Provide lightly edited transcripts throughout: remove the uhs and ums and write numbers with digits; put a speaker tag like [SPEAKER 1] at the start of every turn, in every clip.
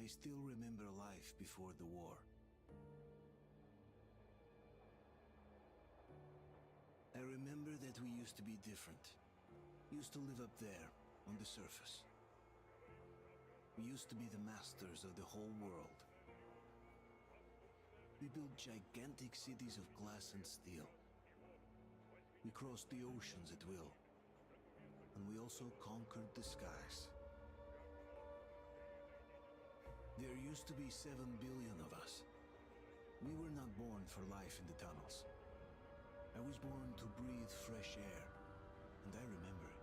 [SPEAKER 1] still remember life before the war. I remember that we used to be different. Used to live up there, on the surface. We used to be the masters of the whole world. We built gigantic cities of glass and steel. We crossed the oceans at will. And we also conquered the skies. There used to be 7 billion of us. We were not born for life in the tunnels. I was born to breathe fresh air, and I remember it.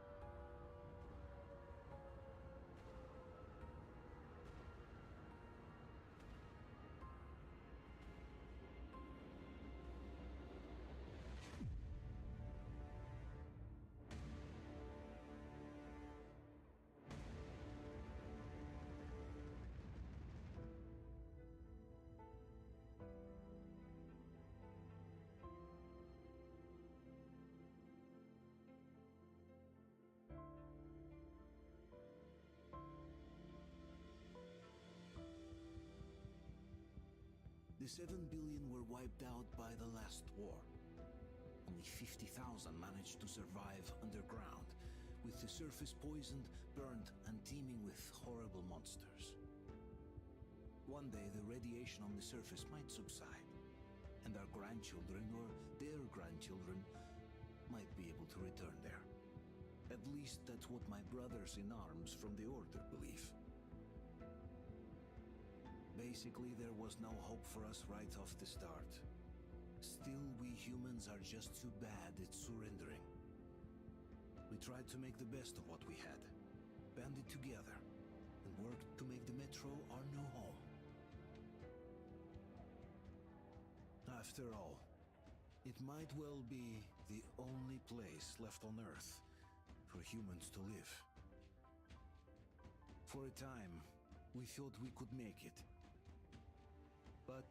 [SPEAKER 1] The 7 billion were wiped out by the last war. Only 50,000 managed to survive underground, with the surface poisoned, burnt, and teeming with horrible monsters. One day the radiation on the surface might subside, and our grandchildren or their grandchildren might be able to return there. At least that's what my brothers in arms from the Order believe. Basically, there was no hope for us right off the start. Still, we humans are just too bad at surrendering. We tried to make the best of what we had, banded together, and worked to make the Metro our new home. After all, it might well be the only place left on Earth for humans to live. For a time, we thought we could make it. But,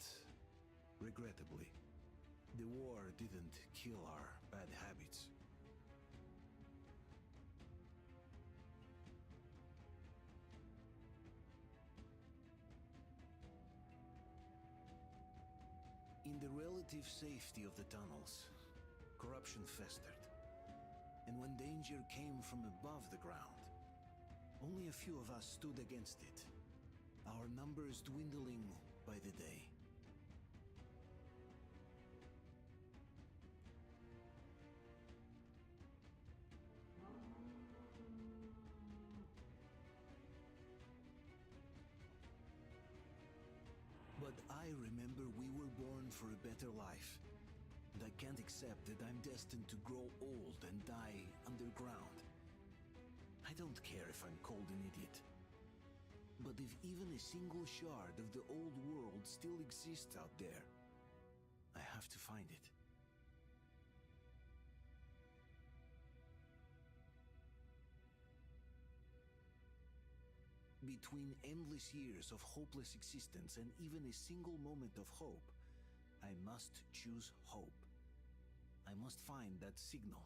[SPEAKER 1] regrettably, the war didn't kill our bad habits. In the relative safety of the tunnels, corruption festered. And when danger came from above the ground, only a few of us stood against it, our numbers dwindling by the day. But I remember we were born for a better life, and I can't accept that I'm destined to grow old and die underground. I don't care if I'm called an idiot. But if even a single shard of the old world still exists out there, I have to find it. Between endless years of hopeless existence and even a single moment of hope, I must choose hope. I must find that signal.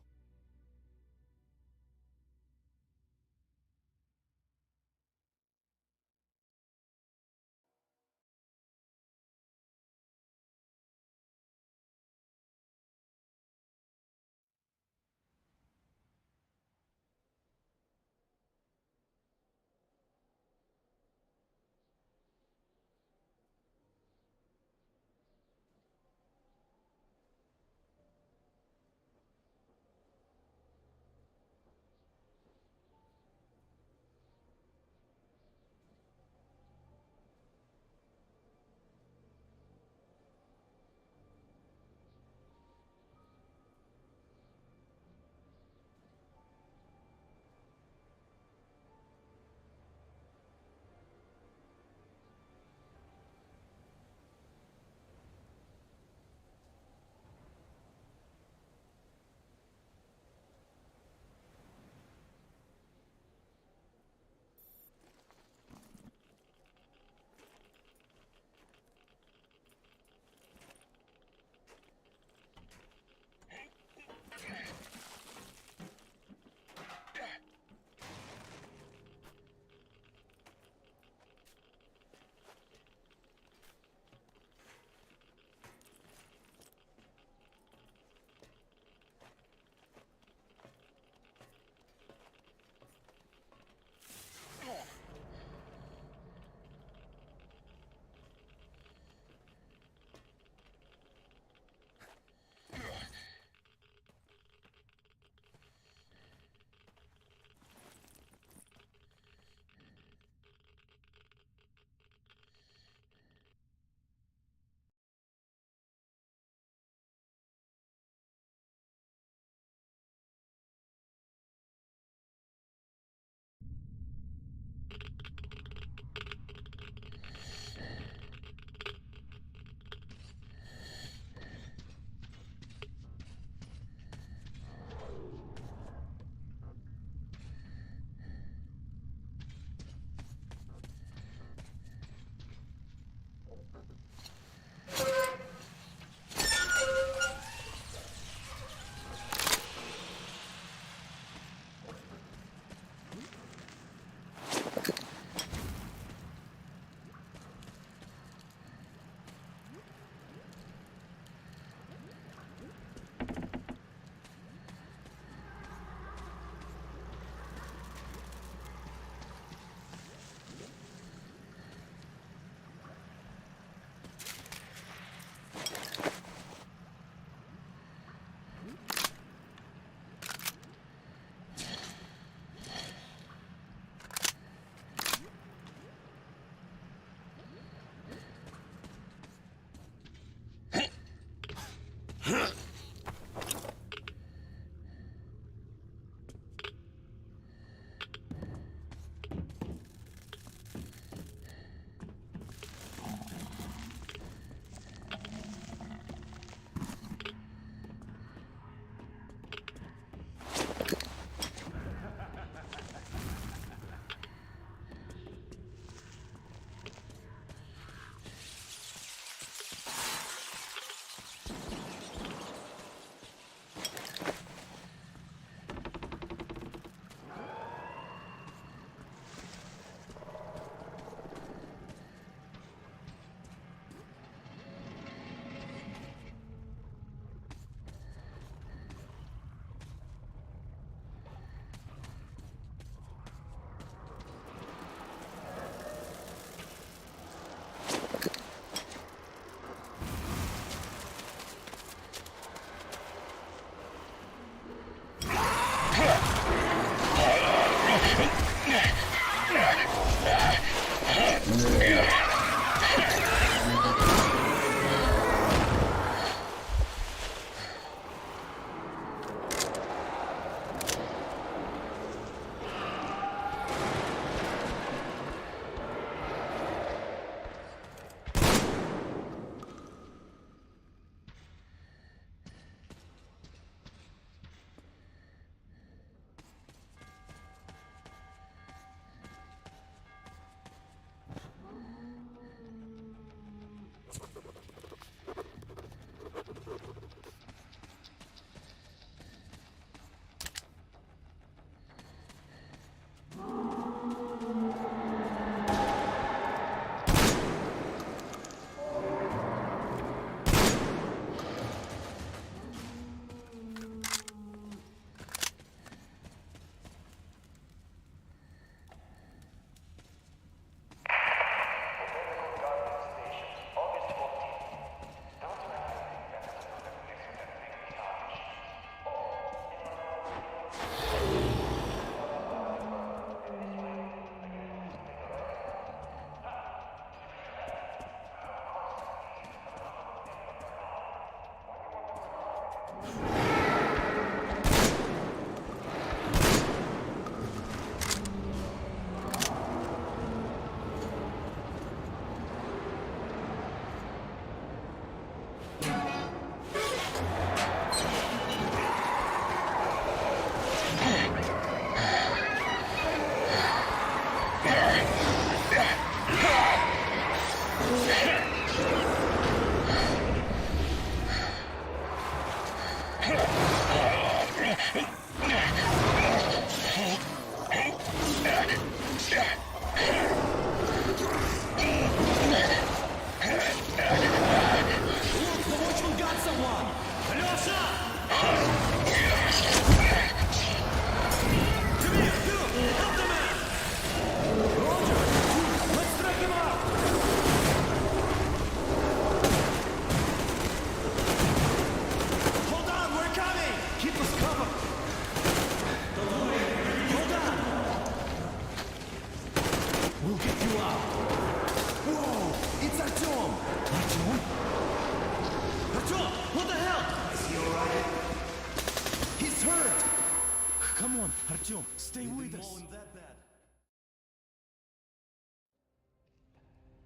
[SPEAKER 2] Артем, stay with us.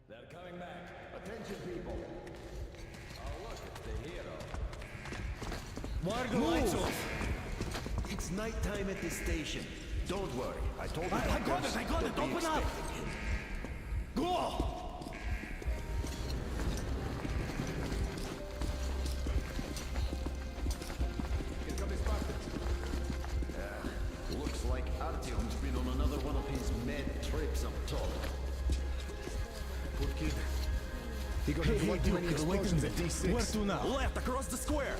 [SPEAKER 3] They're coming back. Attention, people. Oh, look, it's the hero.
[SPEAKER 2] Why are the lights off?
[SPEAKER 4] It's nighttime at this station. Don't worry. I told you.
[SPEAKER 2] I got it. Open up. Go!
[SPEAKER 4] Looks like Artyom's been on another one of his mad trips up top. Good kid.
[SPEAKER 2] He got Duke, the latest at D6. Where to now?
[SPEAKER 5] Left, across the square!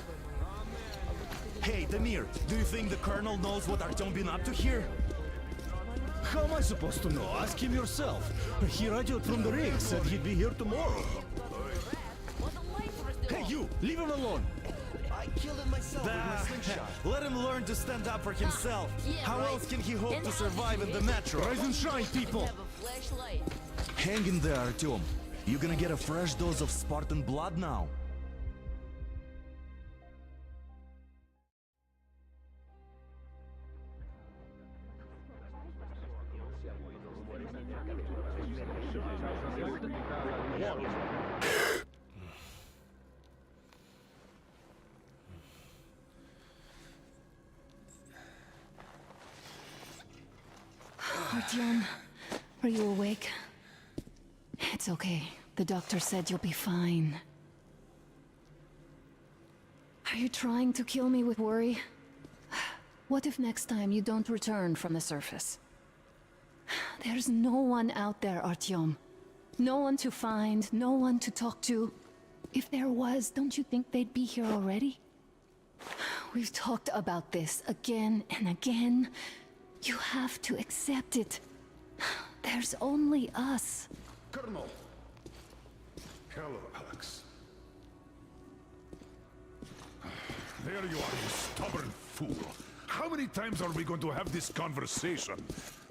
[SPEAKER 5] Hey, Damir, do you think the Colonel knows what Artyom been up to here?
[SPEAKER 2] How am I supposed to know? Ask him yourself. He radioed from the ring, said he'd be here tomorrow. Hey, you! Leave him alone!
[SPEAKER 4] I killed him myself with my slingshot.
[SPEAKER 5] Let him learn to stand up for himself. How else can he hope to survive in the metro?
[SPEAKER 2] Rise and shine, people!
[SPEAKER 5] Hang in there, Artyom. You're gonna get a fresh dose of Spartan blood now.
[SPEAKER 6] Artyom, are you awake? It's okay. The doctor said you'll be fine. Are you trying to kill me with worry? What if next time you don't return from the surface? There's no one out there, Artyom. No one to find, no one to talk to. If there was, don't you think they'd be here already? We've talked about this again and again. You have to accept it. There's only us.
[SPEAKER 7] Colonel! Hello, Alex. There you are, you stubborn fool. How many times are we going to have this conversation?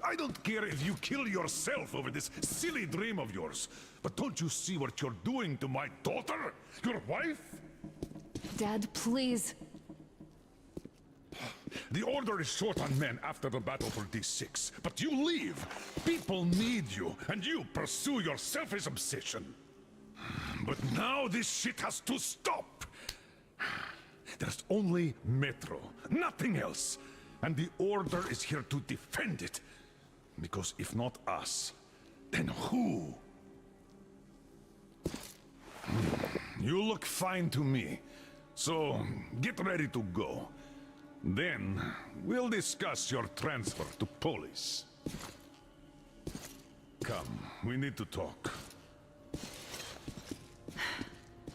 [SPEAKER 7] I don't care if you kill yourself over this silly dream of yours, but don't you see what you're doing to my daughter? Your wife?
[SPEAKER 6] Dad, please.
[SPEAKER 7] The Order is short on men after the battle for D6, but you leave. People need you, and you pursue your selfish obsession. But now this shit has to stop. There's only Metro, nothing else. And the Order is here to defend it. Because if not us, then who? You look fine to me. So, get ready to go. Then, we'll discuss your transfer to Polis. Come, we need to talk.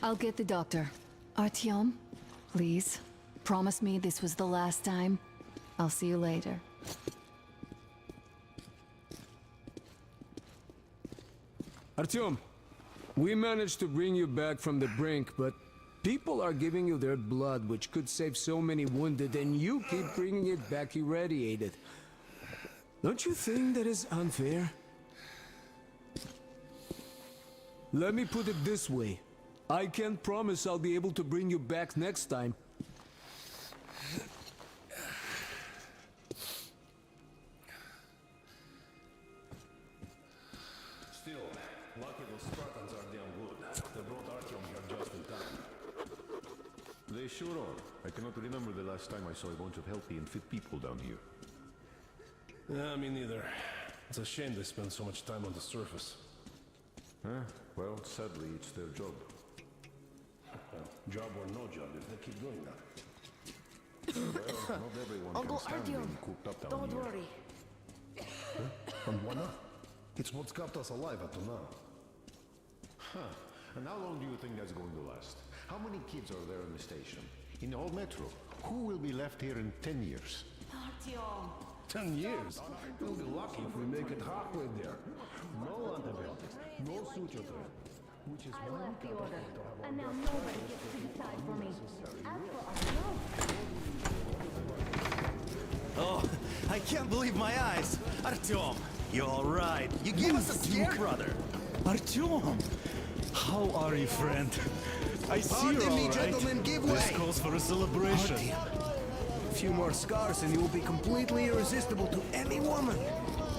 [SPEAKER 6] I'll get the doctor. Artyom, please, promise me this was the last time. I'll see you later.
[SPEAKER 8] Artyom, we managed to bring you back from the brink, but people are giving you their blood, which could save so many wounded, and you keep bringing it back irradiated. Don't you think that is unfair? Let me put it this way. I can't promise I'll be able to bring you back next time.
[SPEAKER 3] Still, lucky those Spartans are damn good. They brought Artyom here just in time.
[SPEAKER 4] They sure are. I cannot remember the last time I saw a bunch of healthy and fit people down here.
[SPEAKER 3] Yeah, me neither. It's a shame they spend so much time on the surface.
[SPEAKER 4] Well, sadly, it's their job.
[SPEAKER 3] Well, job or no job, if they keep doing that.
[SPEAKER 4] Well, not everyone
[SPEAKER 9] Uncle
[SPEAKER 4] can stand
[SPEAKER 9] Artyom,
[SPEAKER 4] being cooped up down
[SPEAKER 9] don't
[SPEAKER 4] here.
[SPEAKER 9] worry.
[SPEAKER 3] And why not? It's what's kept us alive up to now.
[SPEAKER 4] And how long do you think that's going to last? How many kids are there in the station? In all Metro? Who will be left here in 10 years?
[SPEAKER 9] Artyom.
[SPEAKER 3] 10 years? We'll be lucky if we make it halfway there. No antibiotics, no suture thread. Which is
[SPEAKER 9] I
[SPEAKER 3] why
[SPEAKER 9] left
[SPEAKER 3] we
[SPEAKER 9] the
[SPEAKER 3] got
[SPEAKER 9] order,
[SPEAKER 3] to have
[SPEAKER 9] and now nobody gets to decide for me. As for Artyom,
[SPEAKER 2] Oh, I can't believe my eyes. Artyom, you're all right. You gave us a scare, brother. Artyom, how are you, friend? I see
[SPEAKER 5] Pardon
[SPEAKER 2] you're
[SPEAKER 5] me,
[SPEAKER 2] all right.
[SPEAKER 5] gentlemen, give
[SPEAKER 2] This
[SPEAKER 5] way.
[SPEAKER 2] calls for a celebration.
[SPEAKER 5] A few more scars and you will be completely irresistible to any woman.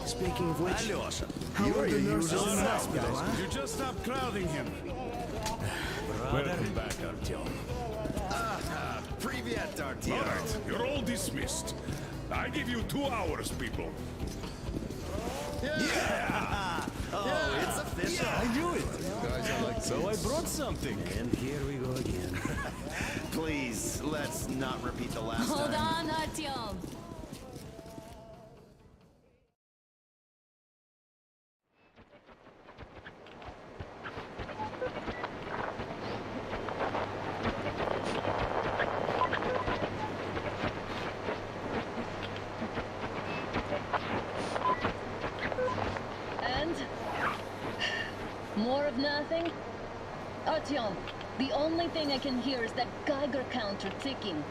[SPEAKER 5] Speaking of which,
[SPEAKER 2] Alyosha,
[SPEAKER 5] how are the nurses in the
[SPEAKER 2] nice
[SPEAKER 5] hospital,
[SPEAKER 2] guys.
[SPEAKER 5] huh?
[SPEAKER 3] You just stop crowding him. Welcome back, Artyom.
[SPEAKER 2] Привет, Artyom.
[SPEAKER 7] All right, you're all dismissed. I give you 2 hours, people.
[SPEAKER 2] Oh, it's official. I knew it. So I brought something.
[SPEAKER 5] And here we go again.
[SPEAKER 2] Please, let's not repeat the last
[SPEAKER 6] Hold
[SPEAKER 2] time.
[SPEAKER 6] on, Artyom. And? More of nothing? Artyom, the only thing I can hear is that Geiger counter ticking.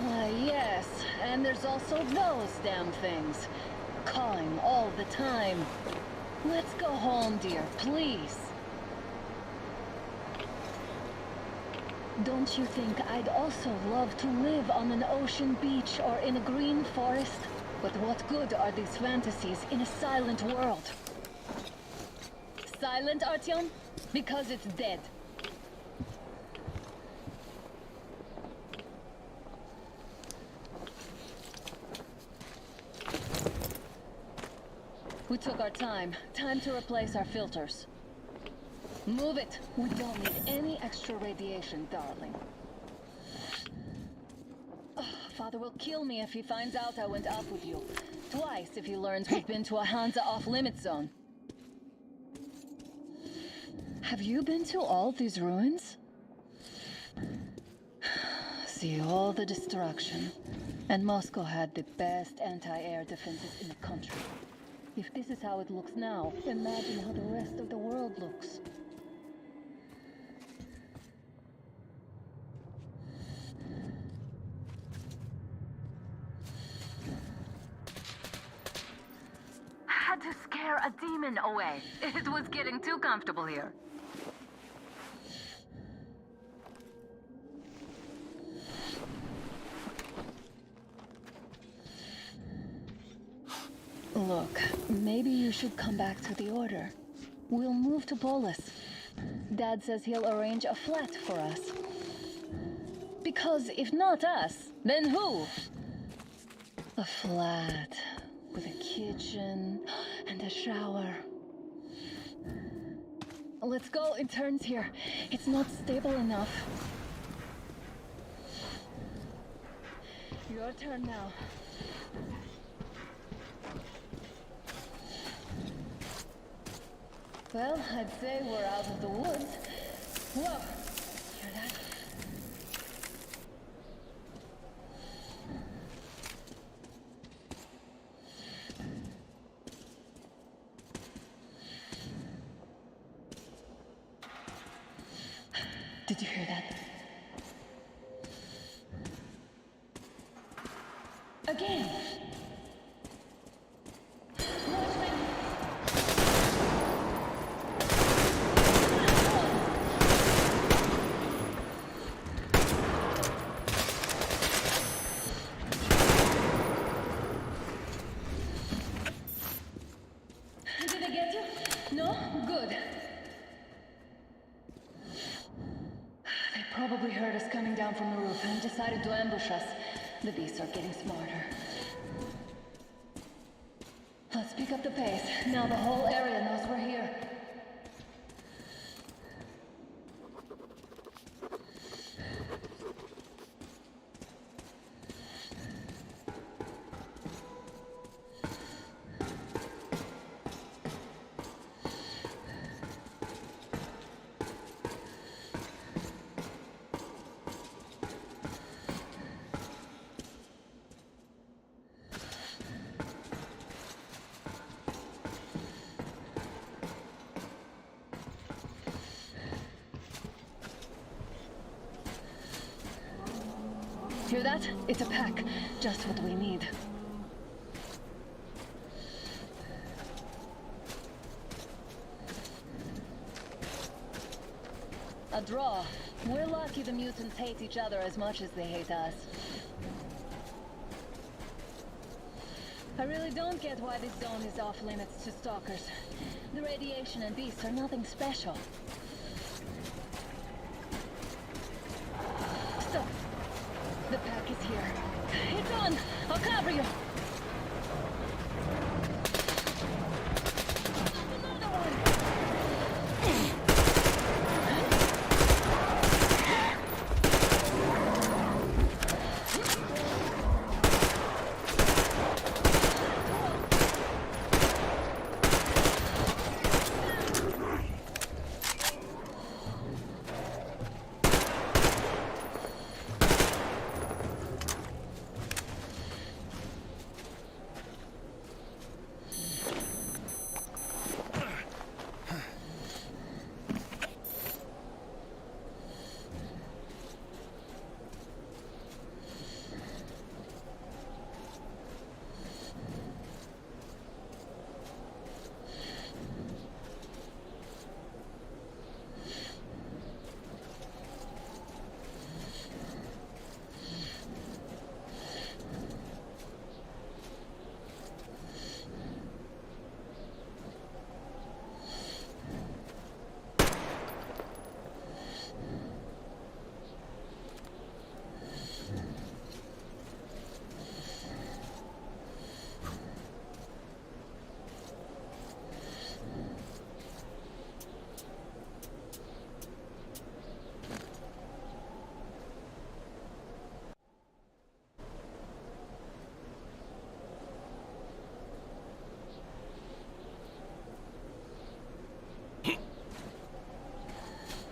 [SPEAKER 6] Why, yes, and there's also those damn things. Calling all the time. Let's go home, dear, please. Don't you think I'd also love to live on an ocean beach or in a green forest? But what good are these fantasies in a silent world? Silent, Artyom? Because it's dead. We took our time. Time to replace our filters. Move it! We don't need any extra radiation, darling. Ugh, Father will kill me if he finds out I went out with you. Twice if he learns we've been to a Hansa off-limit zone. Have you been to all these ruins? See all the destruction. And Moscow had the best anti-air defenses in the country. If this is how it looks now, imagine how the rest of the world looks. a demon away. It was getting too comfortable here. Look, maybe you should come back to the Order. We'll move to Polis. Dad says he'll arrange a flat for us. Because if not us, then who? A flat with a kitchen and a shower. Let's go in turns here. It's not stable enough. Your turn now. Well, I'd say we're out of the woods. Whoa! Hear that? Did you hear that? Again! Did I get you? No? Good. They probably heard us coming down from the roof and decided to ambush us. The beasts are getting smarter. Let's pick up the pace. Now the whole area knows we're here. Hear that? It's a pack. Just what we need. A draw. We're lucky the mutants hate each other as much as they hate us. I really don't get why this zone is off limits to stalkers. The radiation and beasts are nothing special. Stop! The pack is here. It's on! I'll cover you! Another one!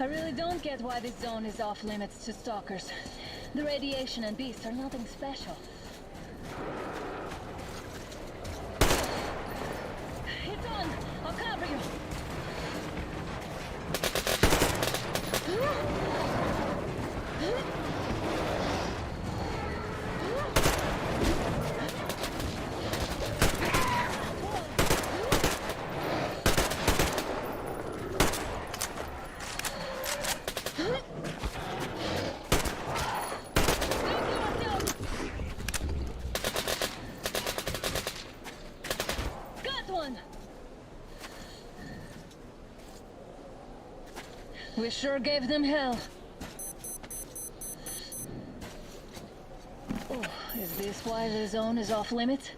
[SPEAKER 6] I really don't get why this zone is off limits to stalkers. The radiation and beasts are nothing special. It's on! I'll cover you! Got one! We sure gave them hell. Oh, is this why the zone is off limits?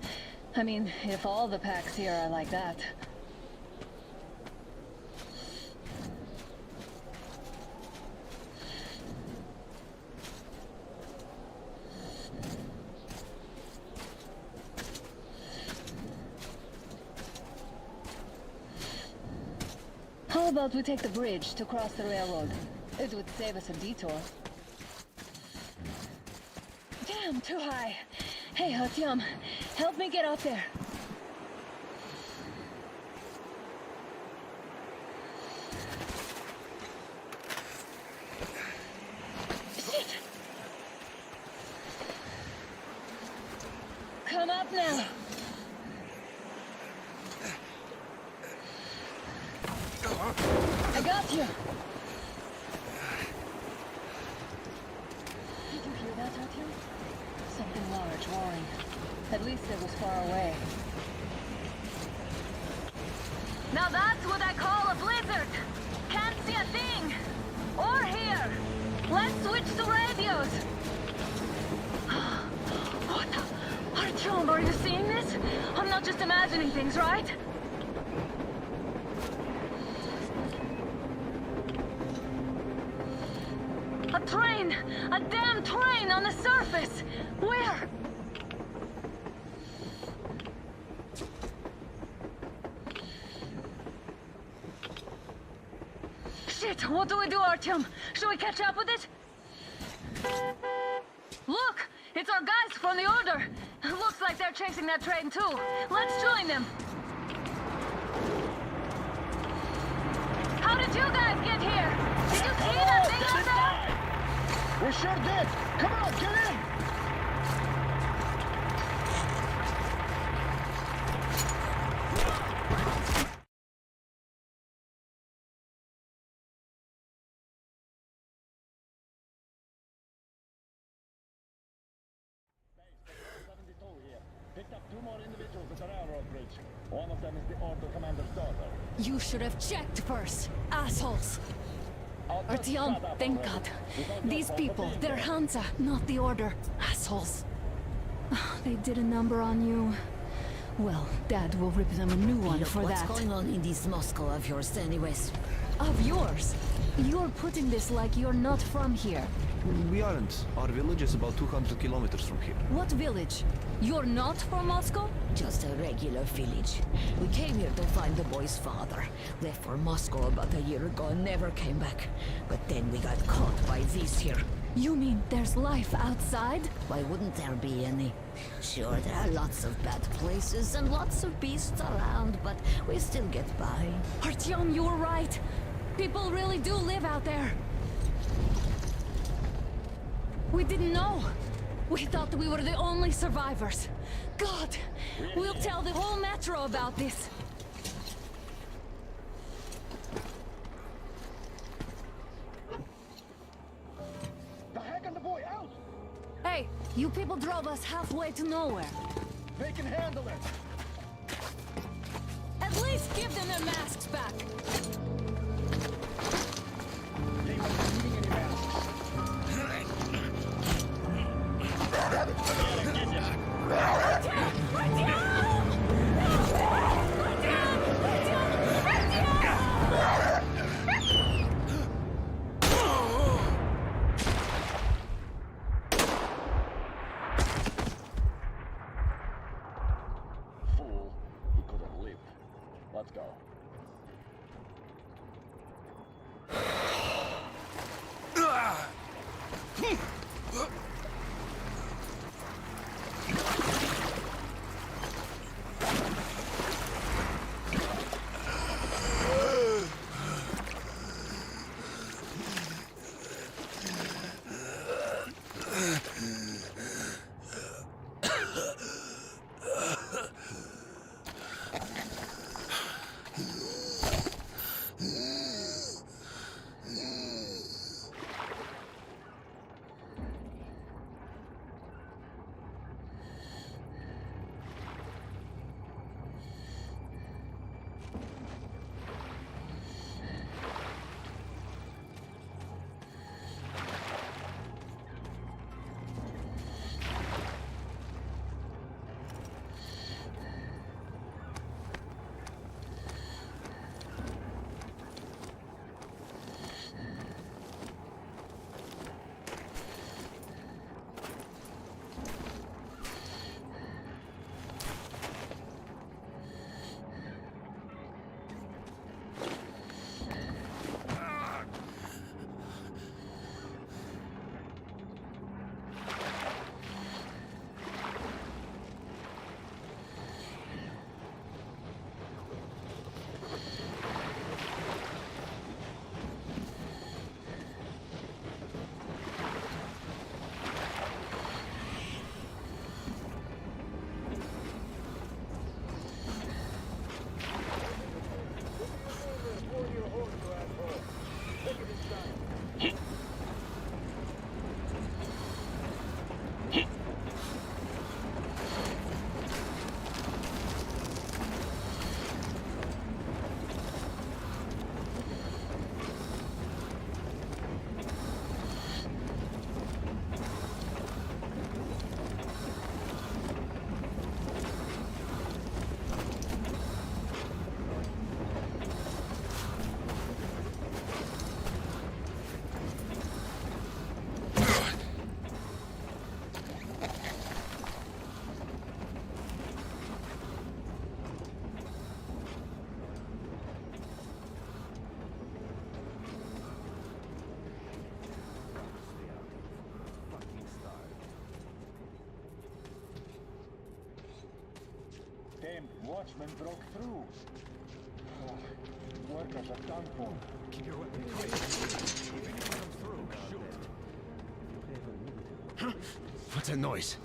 [SPEAKER 6] I mean, if all the packs here are like that. How about we take the bridge to cross the railroad? It would save us a detour. Damn, too high. Hey, Artyom, help me get up there. Shit! Come up now. I got you. Did you hear that, Artyom? Something large roaring. At least it was far away. Now that's what I call a blizzard. Can't see a thing. Or hear. Let's switch to radios. What the? Artyom, are you seeing this? I'm not just imagining things, right? A train! A damn train on the surface! Where? Shit! What do we do, Artyom? Should we catch up with it? Look! It's our guys from the Order! Looks like they're chasing that train too. Let's join them! How did you guys get here? Did you see that thing out there?
[SPEAKER 3] We sure did! Come on, get in!
[SPEAKER 10] Picked up 2 more individuals at the railroad bridge. One of them is the Order commander's daughter.
[SPEAKER 6] You should have checked first, assholes! Artyom, thank God. These people, they're Hansa, not the Order. Assholes. They did a number on you. Well, Dad will rip them a new one
[SPEAKER 9] Look,
[SPEAKER 6] for that.
[SPEAKER 9] what's going on in this Moscow of yours anyways?
[SPEAKER 6] Of yours? You're putting this like you're not from here.
[SPEAKER 5] We aren't. Our village is about 200 kilometers from here.
[SPEAKER 6] What village? You're not from Moscow?
[SPEAKER 9] Just a regular village. We came here to find the boy's father. Left for Moscow about a year ago and never came back. But then we got caught by these here.
[SPEAKER 6] You mean there's life outside?
[SPEAKER 9] Why wouldn't there be any? Sure, there are lots of bad places and lots of beasts around, but we still get by.
[SPEAKER 6] Artyom, you're right. People really do live out there. We didn't know. We thought we were the only survivors. God, we'll tell the whole metro about this.
[SPEAKER 10] The heck and the boy out!
[SPEAKER 6] Hey, you people drove us halfway to nowhere.
[SPEAKER 10] They can handle it!
[SPEAKER 6] At least give them their masks back.
[SPEAKER 10] They won't be needing any masks. Fool, he could have lived. Let's go. watchmen broke through. Workers are done for.
[SPEAKER 3] Keep your weapon quiet. If anyone comes through, shoot.
[SPEAKER 5] What's that noise?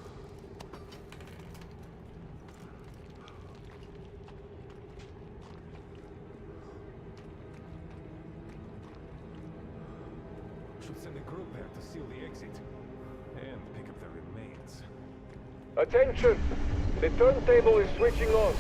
[SPEAKER 3] Should send a group there to seal the exit. And pick up the remains.
[SPEAKER 11] Attention! The turntable is switching on.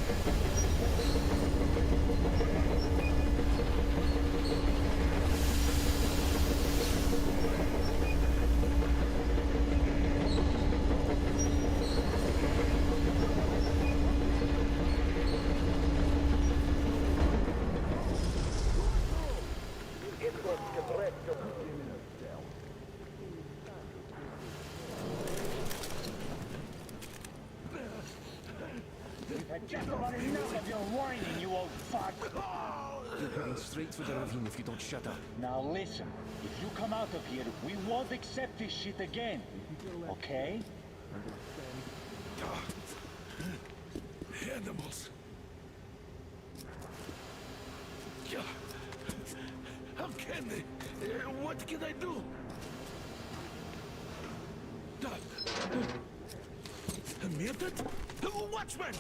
[SPEAKER 10] Just about enough of your whining, you old fuck!
[SPEAKER 5] You're heading straight for the ravine if you don't shut up.
[SPEAKER 10] Now listen, if you come out of here, we won't accept this shit again. Okay?
[SPEAKER 7] Animals. Yeah. How can they? What can I do? Muted? Watchman!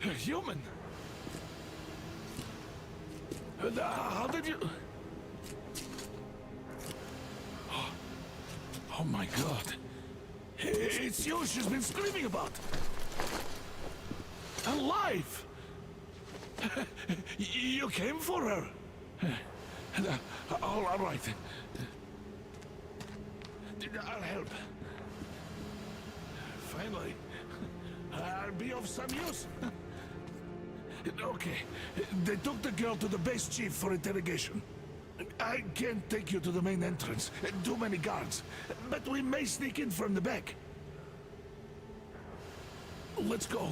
[SPEAKER 7] Human? How did you... Oh my God. It's you she's been screaming about. Alive! You came for her. All right. I'll help. Finally. I'll be of some use. Okay. They took the girl to the base chief for interrogation. I can't take you to the main entrance. Too many guards. But we may sneak in from the back. Let's go.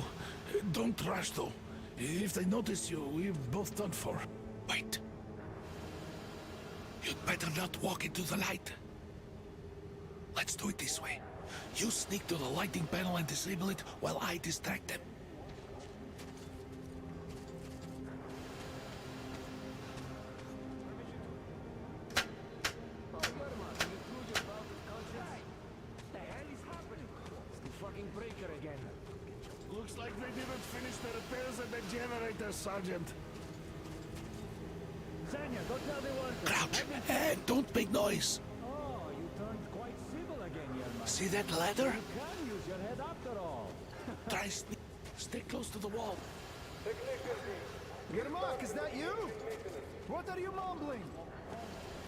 [SPEAKER 7] Don't rush, though. If they notice you, we're both done for. Wait. You'd better not walk into the light. Let's do it this way. You sneak to the lighting panel and disable it while I distract them. Looks like they didn't finish the repairs at the generator, Sergeant.
[SPEAKER 10] Sanya, go tell the workers.
[SPEAKER 7] Crouch, and don't make noise.
[SPEAKER 10] Oh, you turned quite civil again, Yermak.
[SPEAKER 7] See that ladder?
[SPEAKER 10] You can use your head after all.
[SPEAKER 7] Try stay close to the wall.
[SPEAKER 5] Yermak, is that you? What are you mumbling?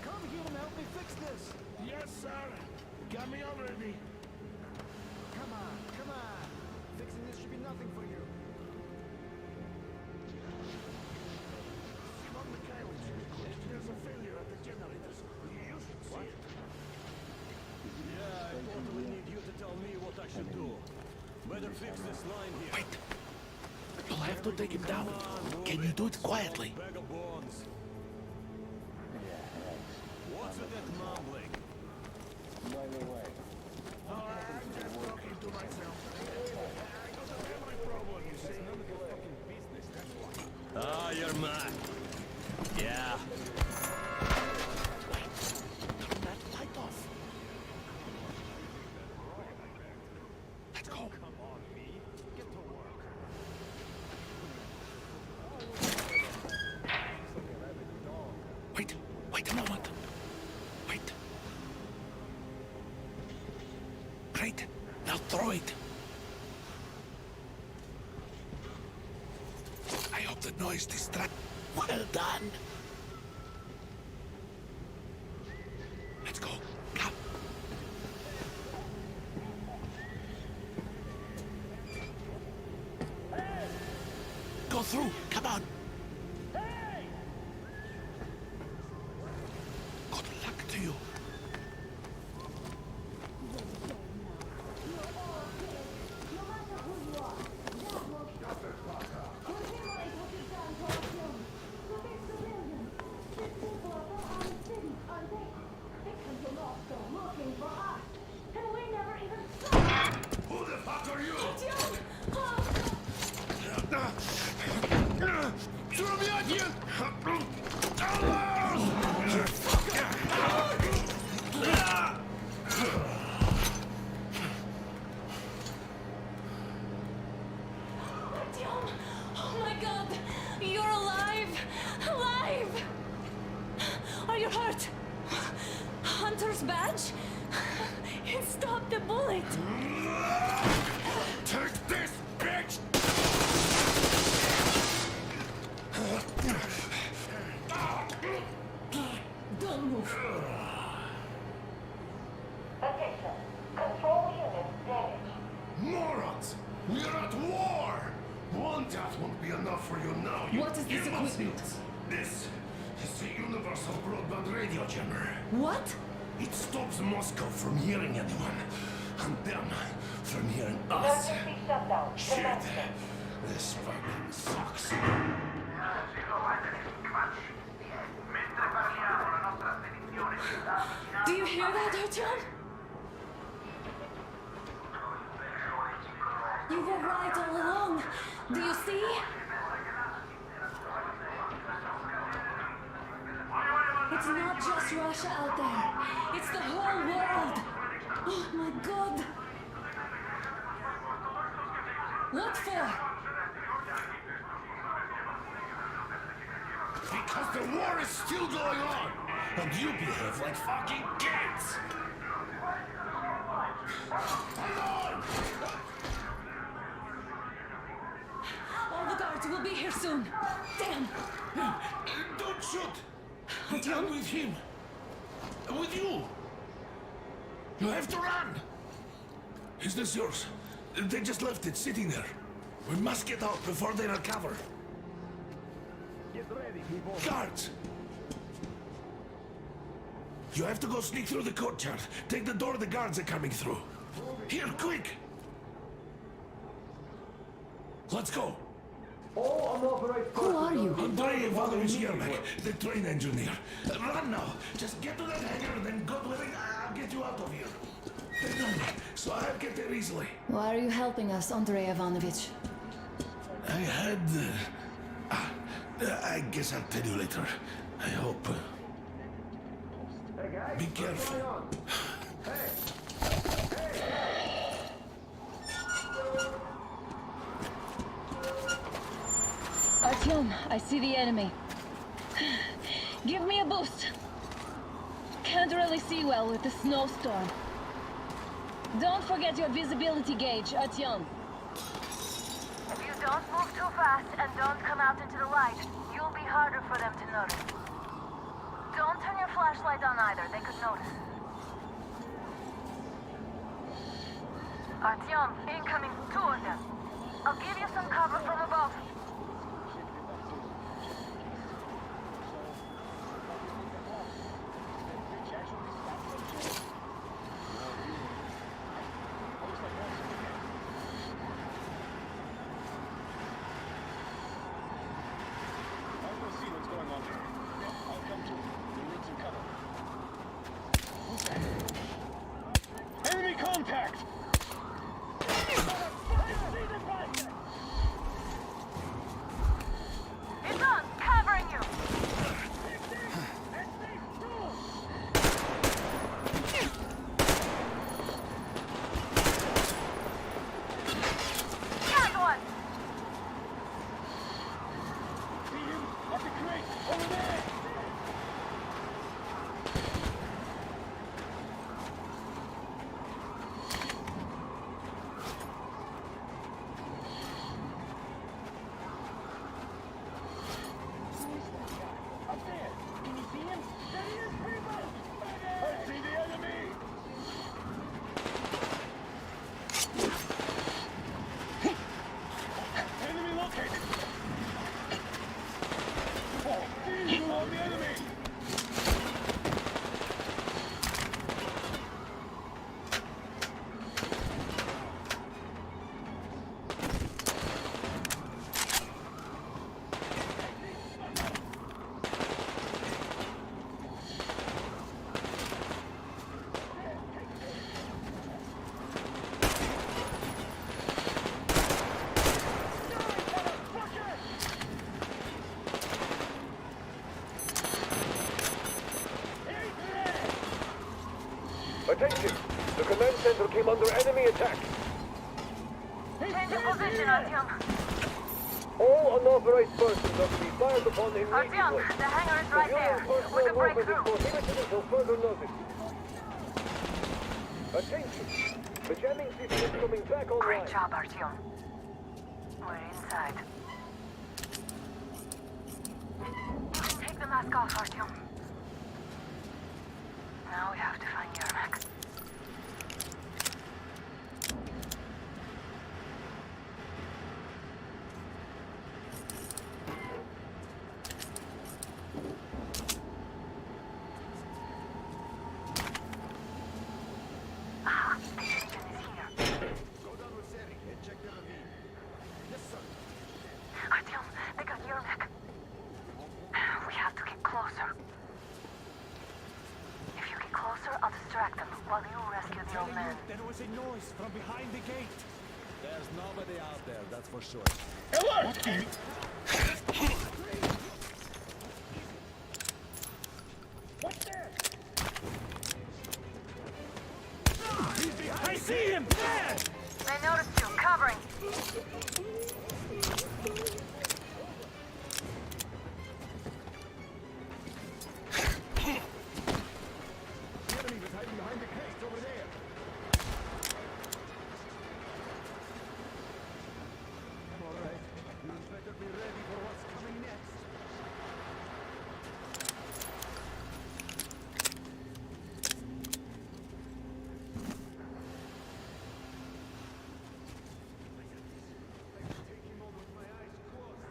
[SPEAKER 5] Come here and help me fix this.
[SPEAKER 7] Yes, sir. Got me already.
[SPEAKER 5] Come on, come on. Fixing this should be nothing for you.
[SPEAKER 7] Simon Micheal, there's a failure at the generators. You should see it.
[SPEAKER 11] Yeah, I totally need you to tell me what I should do. Better fix this line here.
[SPEAKER 7] Wait. You'll have to take him down. Can you do it quietly?
[SPEAKER 11] Bag of bones. What's with that mumbling?
[SPEAKER 10] By the way,
[SPEAKER 7] I'm just talking to myself. I got a memory problem, you see. None of your fucking business, that's why.
[SPEAKER 11] Ah, you're mad. Yeah.
[SPEAKER 7] Wait. Turn that light off. Let's go.
[SPEAKER 3] Come on, me. Get to work.
[SPEAKER 7] Wait a moment. Wait. Great. Now throw it. I hope the noise distracts. Well done. Let's go. Come. Go through. Come on. Good luck to you.
[SPEAKER 12] Who the fuck
[SPEAKER 6] much! It stopped the bullet!
[SPEAKER 7] Take this, bitch!
[SPEAKER 6] Don't move.
[SPEAKER 12] Attention. Control unit damaged.
[SPEAKER 7] Morons! We are at war! One death won't be enough for you now. You
[SPEAKER 6] What is this equipment?
[SPEAKER 7] This is the universal broadband radio jammer.
[SPEAKER 6] What?
[SPEAKER 7] It stops Moscow from hearing anyone, and them from hearing us.
[SPEAKER 12] Emergency shutdown.
[SPEAKER 7] Shit!
[SPEAKER 12] Commencement.
[SPEAKER 7] This fucking sucks.
[SPEAKER 6] Do you hear that, Artyom? You were right all along. Do you see? It's not just Russia out there. It's the whole world. Oh my God. What for?
[SPEAKER 7] Because the war is still going on, and you behave like fucking kids. Alone!
[SPEAKER 6] All the guards will be here soon. Damn.
[SPEAKER 7] Don't shoot!
[SPEAKER 6] Artyom?
[SPEAKER 7] I'm with him. With you. You have to run. Is this yours? They just left it sitting there. We must get out before they recover.
[SPEAKER 3] Get ready, people.
[SPEAKER 7] Guards! You have to go sneak through the courtyard. Take the door the guards are coming through. Here, quick! Let's go.
[SPEAKER 3] All unauthorized
[SPEAKER 6] Who are you?
[SPEAKER 7] Andrei Ivanovich Yermak, the train engineer. Run now. Just get to that hangar and then God willing, I'll get you out of here. They know me, so I'll get there easily.
[SPEAKER 6] Why are you helping us, Andrei Ivanovich?
[SPEAKER 7] I had... I guess I'll tell you later. I hope.
[SPEAKER 3] Hey guys,
[SPEAKER 7] Be careful.
[SPEAKER 6] Artyom, I see the enemy. Give me a boost. Can't really see well with the snowstorm. Don't forget your visibility gauge, Artyom.
[SPEAKER 12] If you don't move too fast and don't come out into the light, you'll be harder for them to notice. Don't turn your flashlight on either, they could notice. Artyom, incoming, 2 of them. I'll give you some cover from above.
[SPEAKER 10] Enemy contact!
[SPEAKER 12] It's on, covering you. Got one.
[SPEAKER 10] See him? At the crate! Over there! Up there! Can you see him? There he is, people! I see the enemy! Enemy located! Oh, visual on the enemy!
[SPEAKER 3] Attention! The command center came under enemy attack.
[SPEAKER 12] Change your position, Artyom.
[SPEAKER 3] All unauthorized persons are to be fired upon immediately.
[SPEAKER 12] Artyom, the hangar is right there. We can break through.
[SPEAKER 3] Until further notice.
[SPEAKER 5] Attention! The jamming system is coming back online.
[SPEAKER 12] Great job, Artyom. We're inside. You can take the mask off, Artyom. Now we have to find Yermak. Aha, the engine is here.
[SPEAKER 3] Go down with Seri and check the ravine. Yes, sir.
[SPEAKER 12] Artyom, they got Yermak. We have to get closer. If you get closer, I'll distract them while you rescue the old man.
[SPEAKER 11] There was a noise from behind the gate. There's nobody out there, that's for sure. I see him! There!
[SPEAKER 12] They noticed you, covering.
[SPEAKER 3] The enemy was hiding behind the case over there. All right. You better be ready for what's coming next. Take him on with my eyes closed.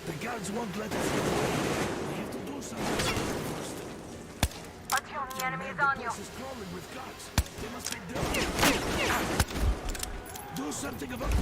[SPEAKER 7] The guards won't let us get away. We have to do something first.
[SPEAKER 12] Artyom, the enemy is on you.
[SPEAKER 7] This is crawling with guards. They must be dead. Do something about it.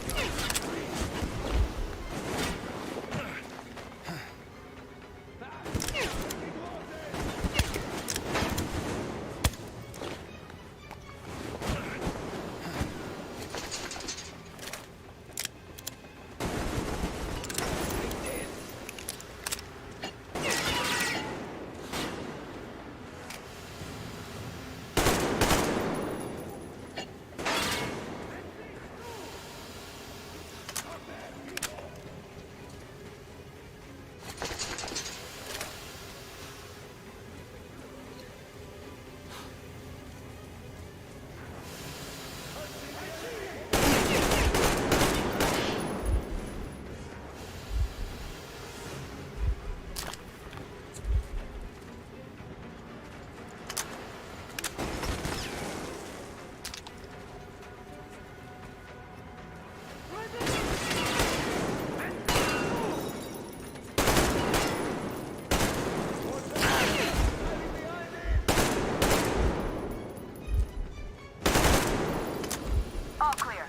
[SPEAKER 12] All clear.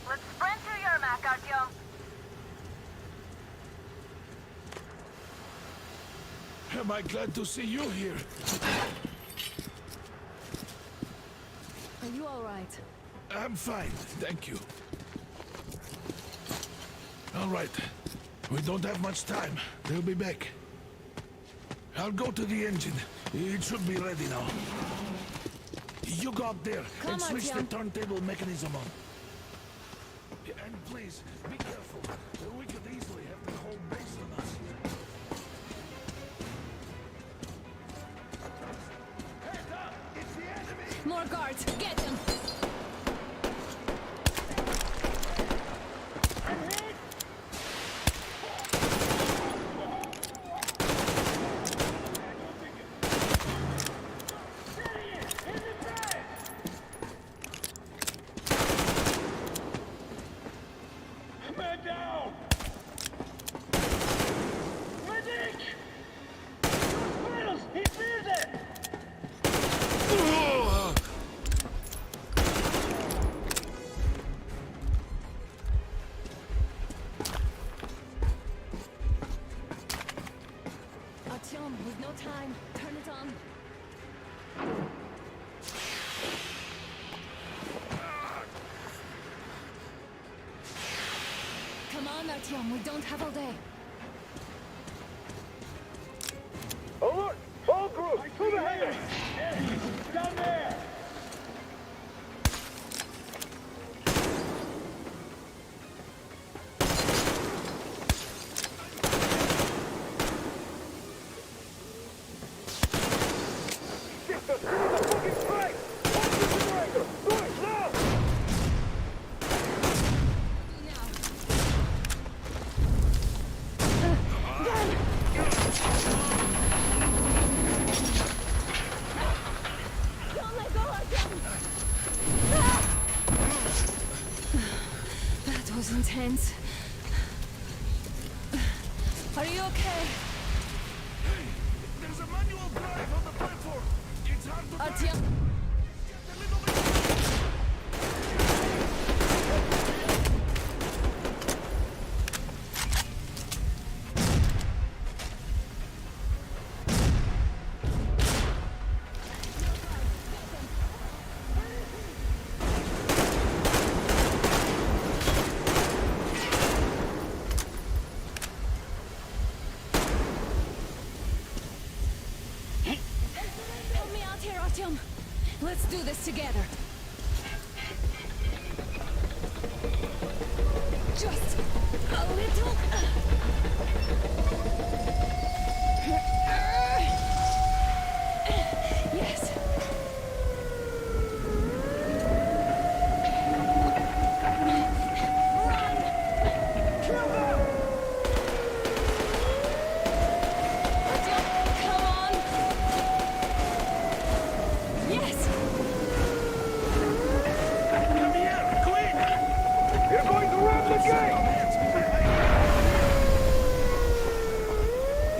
[SPEAKER 12] Let's sprint to Yermak, Artyom.
[SPEAKER 7] Am I glad to see you here?
[SPEAKER 6] Are you all right?
[SPEAKER 7] I'm fine, thank you. All right. We don't have much time. They'll be back. I'll go to the engine. It should be ready now. You go up there and switch the turntable mechanism on. And please, be careful. We could easily have the whole base on us. Heads up! It's the enemy!
[SPEAKER 6] More guards! Get them!
[SPEAKER 10] Man down! Medic! Miles, he's there!
[SPEAKER 6] Artyom, we've no time. Turn it on. Come on, Artyom, we don't have all day.
[SPEAKER 10] Down there!
[SPEAKER 6] That was intense. Are you okay?
[SPEAKER 7] There's a manual drive on the platform. It's hard to
[SPEAKER 6] Artyom. Help me out here, Artyom. Let's do this together. Just a little. Yes. Come on. Yes.
[SPEAKER 7] Come here, quick!
[SPEAKER 3] You're going to rob the gate!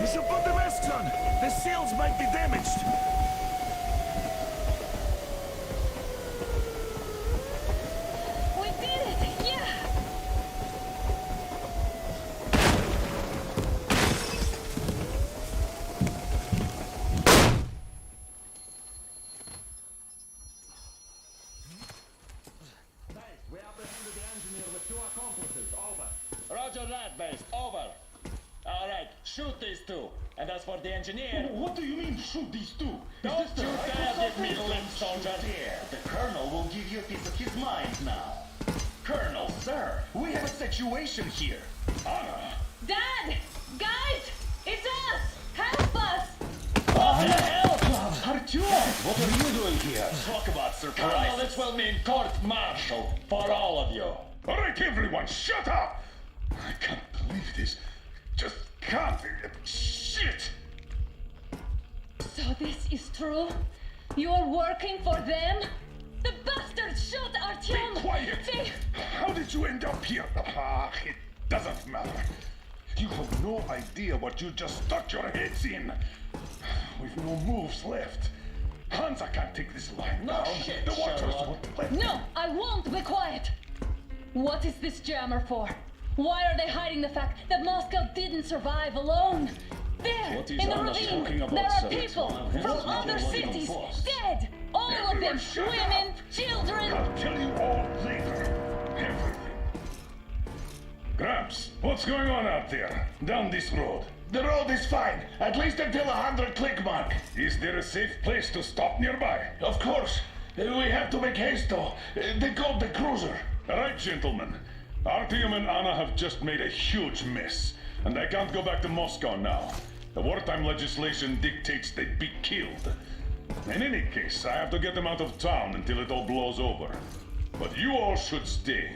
[SPEAKER 7] You should put the masks on. The seals might be damaged.
[SPEAKER 6] We did it. Yeah.
[SPEAKER 10] We apprehended the engineer with 2 accomplices. Over. Roger that, base. Over. All right, shoot these 2. And as for the engineer...
[SPEAKER 7] What do you mean, shoot these 2?
[SPEAKER 10] Don't you dare give me the limp, soldier!
[SPEAKER 13] The Colonel will give you a piece of his mind now. Colonel, sir, we have a situation here.
[SPEAKER 12] Dad! Guys! It's us! Help us!
[SPEAKER 10] What the hell?
[SPEAKER 13] Artyom, what are you doing here? Talk about surprise.
[SPEAKER 10] Colonel, this will mean court-martial for all of you.
[SPEAKER 7] All right, everyone, shut up! I can't believe this. Just can't. Shit!
[SPEAKER 12] So this is true? You're working for them? The bastards shot Artyom!
[SPEAKER 7] Be quiet!
[SPEAKER 12] They...
[SPEAKER 7] How did you end up here? It doesn't matter. You have no idea what you just stuck your heads in. We've no moves left. Hansa can't take this line down.
[SPEAKER 10] shit,
[SPEAKER 7] The Watchers
[SPEAKER 10] Sherlock.
[SPEAKER 7] won't let
[SPEAKER 12] No, I won't be quiet! What is this jammer for? Why are they hiding the fact that Moscow didn't survive alone? There,
[SPEAKER 10] What is
[SPEAKER 12] in the
[SPEAKER 10] Anna
[SPEAKER 12] ravine,
[SPEAKER 10] talking about,
[SPEAKER 12] there are
[SPEAKER 10] sir?
[SPEAKER 12] people
[SPEAKER 10] It's
[SPEAKER 12] from
[SPEAKER 10] not
[SPEAKER 12] other
[SPEAKER 10] like
[SPEAKER 12] cities,
[SPEAKER 10] Outpost.
[SPEAKER 12] dead! All of them,
[SPEAKER 7] Everyone shut
[SPEAKER 12] women,
[SPEAKER 7] up.
[SPEAKER 12] children!
[SPEAKER 7] I'll tell you all later. Everything. Gramps, what's going on out there? Down this road?
[SPEAKER 13] The road is fine, at least until 100 click mark.
[SPEAKER 7] Is there a safe place to stop nearby?
[SPEAKER 13] Of course. We have to make haste though. They called the cruiser.
[SPEAKER 7] All right, gentlemen. Artyom and Anna have just made a huge mess, and they can't go back to Moscow now. The wartime legislation dictates they'd be killed. In any case, I have to get them out of town until it all blows over. But you all should stay.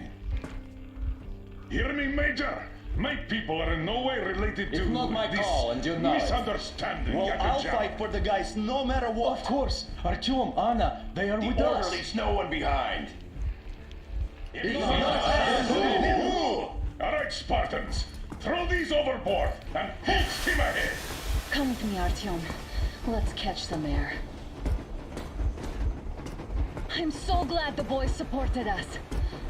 [SPEAKER 7] Hear me, Major? My people are in no way related to
[SPEAKER 10] It's not my
[SPEAKER 7] this
[SPEAKER 10] call, and you know it.
[SPEAKER 7] misunderstanding.
[SPEAKER 10] Well, I'll
[SPEAKER 7] Yakubov.
[SPEAKER 10] fight for the guys no matter what. Of course. Artyom, Anna, they are with us.
[SPEAKER 13] Orderlies, no one behind.
[SPEAKER 7] All right, Spartans. Throw these overboard and full steam ahead.
[SPEAKER 12] Come with me, Artyom. Let's catch some air. I'm so glad the boys supported us.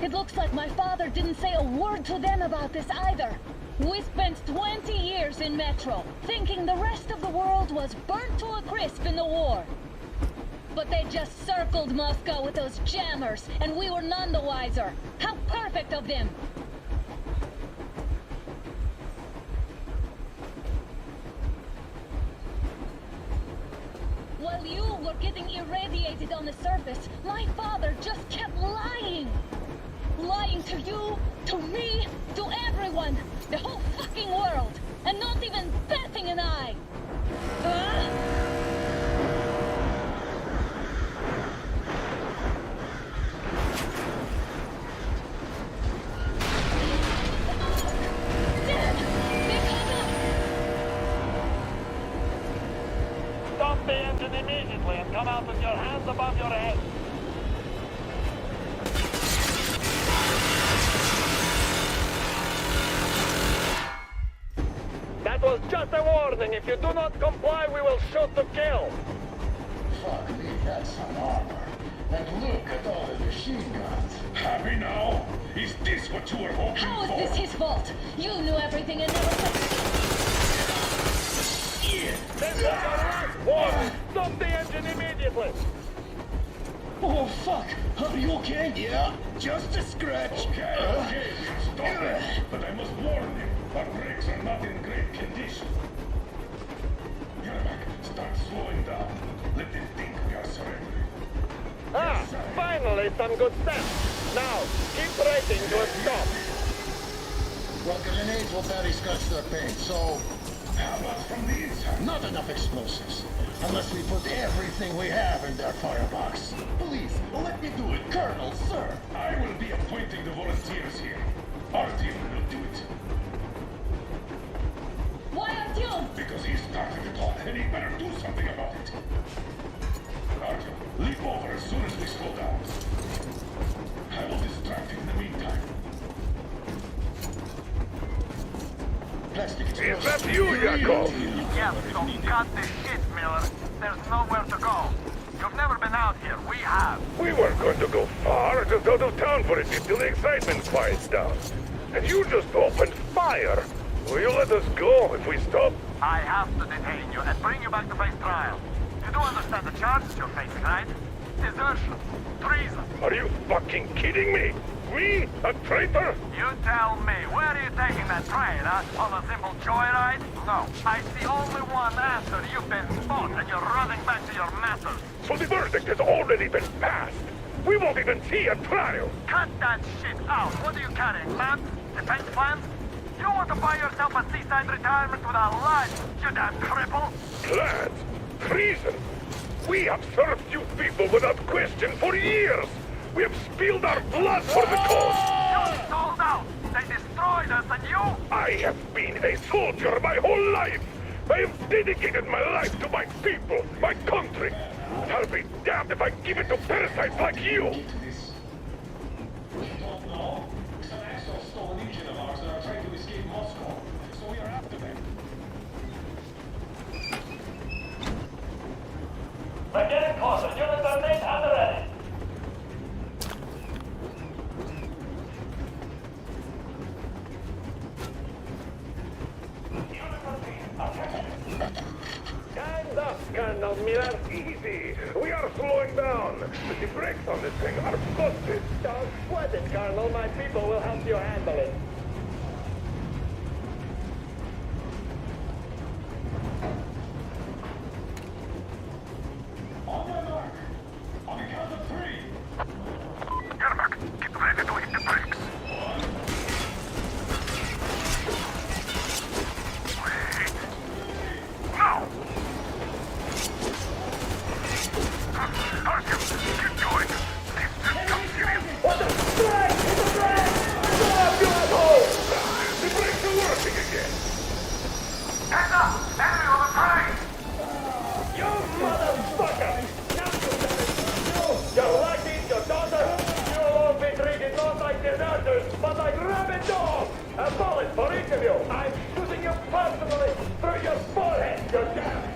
[SPEAKER 12] It looks like my father didn't say a word to them about this either. We spent 20 years in Metro, thinking the rest of the world was burnt to a crisp in the war. But they just circled Moscow with those jammers, and we were none the wiser. How perfect of them! while you were getting irradiated on the surface, my father just kept lying. Lying to you, to me, to everyone. The whole fucking world. And not even batting an eye.
[SPEAKER 10] Stop the engine immediately and come out with your hands above your head. That was just a warning. If you do not comply, we will shoot to kill.
[SPEAKER 13] Fuck me, that's some armor. And look at all the machine guns.
[SPEAKER 7] Happy now? Is this what you were hoping
[SPEAKER 12] How
[SPEAKER 7] for?
[SPEAKER 12] is this his fault? You knew everything and never said...
[SPEAKER 10] This is our last warning. Stop the engine immediately.
[SPEAKER 13] Oh, fuck. Are you okay? Yeah, just a scratch.
[SPEAKER 7] Okay, stop it. But I must warn you, our brakes are not in great condition. Yermak, start slowing down. Let them think we are surrendering.
[SPEAKER 10] Finally some good sense. Now, keep braking to a stop.
[SPEAKER 13] Well, grenades will barely scratch their paint, so...
[SPEAKER 7] How about from the inside?
[SPEAKER 13] Not enough explosives. Unless we put everything we have in their firebox. Please, let me do it, Colonel, sir.
[SPEAKER 7] I will be appointing the volunteers here. Our team will do it.
[SPEAKER 12] Why Artyom?
[SPEAKER 7] Because he started it all, and he better do something about it. Artyom, leap over as soon as we slow down. I will distract him in the meantime.
[SPEAKER 13] Plastic
[SPEAKER 7] Is that you, Yakov?
[SPEAKER 10] Yes, so cut the shit, Miller. There's nowhere to go. You've never been out here. We have.
[SPEAKER 7] We weren't going to go far, just out of town for a bit till the excitement quiets down. And you just opened fire. Will you let us go if we stop?
[SPEAKER 10] I have to detain you and bring you back to face trial. You do understand the charges you're facing, right? Desertion. Treason.
[SPEAKER 7] Are you fucking kidding me? Me? A traitor?
[SPEAKER 10] You tell me, where are you taking that train, huh? On a simple joyride? No, I see only one answer. You've been spotted and you're running back to your masters.
[SPEAKER 7] So the verdict has already been passed. We won't even see a trial.
[SPEAKER 10] Cut that shit out. What are you carrying, maps? Defense plans? You want to buy yourself a seaside retirement without life, you damn cripple?
[SPEAKER 7] Plans? Treason? We have served you people without question for years. We have spilled our blood for the cause.
[SPEAKER 10] You sold out. They destroyed us, and you?
[SPEAKER 7] I have been a soldier my whole life. I have dedicated my life to my people, my country. I'll be damned if I give it to parasites like you.
[SPEAKER 10] We don't know. Some assholes stole an engine of ours and are trying to escape Moscow. So we are after them. We're getting closer. Units are made and ready.
[SPEAKER 7] Stand up, Colonel Miller. Easy. We are slowing down. The brakes on this thing are busted.
[SPEAKER 10] Don't sweat it, Colonel. My people will help you handle it.
[SPEAKER 7] On your mark. On the count of 3.
[SPEAKER 10] Yermak, get ready to hit the brakes. Wait. Now! Artyom, keep going. This is not serious.
[SPEAKER 7] What the brake? It's a brake! Stop, you asshole! The brakes are working again.
[SPEAKER 10] Hands up! Enemy on the train!
[SPEAKER 7] You motherfucker!
[SPEAKER 10] Your lucky, your daughter, you will all be treated not like deserters, but like rabid dogs! A bullet for each of you! I'm shooting you personally through your forehead, you damn!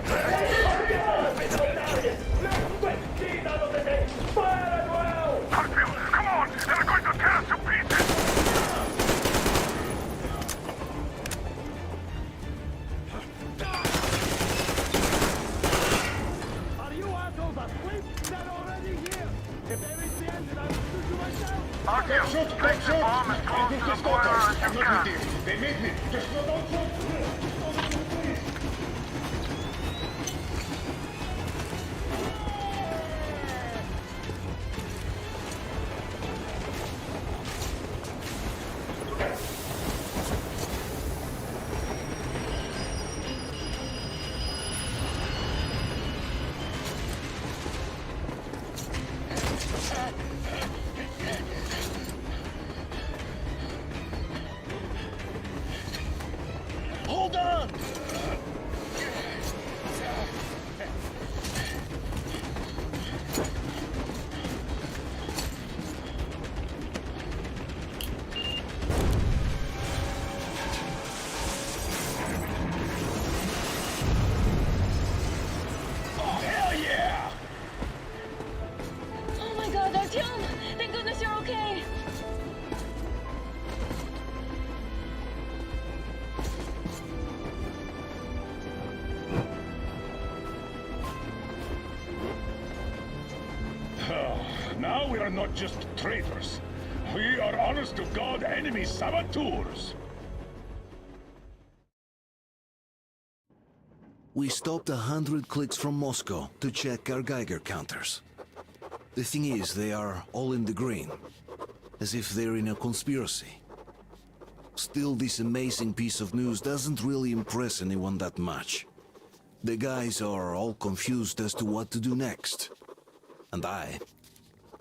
[SPEAKER 10] Let's quick speed out of the thing! Fire as well!
[SPEAKER 7] Artyom, come on! They're going to tear us to pieces!
[SPEAKER 11] Are you assholes asleep? They're already here. If they reach the engine, I will shoot you myself.
[SPEAKER 10] Artyom, take the bomb as close to the boiler as you can.
[SPEAKER 7] They made me. Just don't shoot.
[SPEAKER 10] Hold on!
[SPEAKER 12] Oh my god, Artyom! Thank goodness you're okay!
[SPEAKER 7] Now we are not just traitors. We are honest-to-God enemy saboteurs.
[SPEAKER 1] We stopped 100 clicks from Moscow to check our Geiger counters. The thing is, they are all in the green, as if they're in a conspiracy. Still, this amazing piece of news doesn't really impress anyone that much. The guys are all confused as to what to do next. And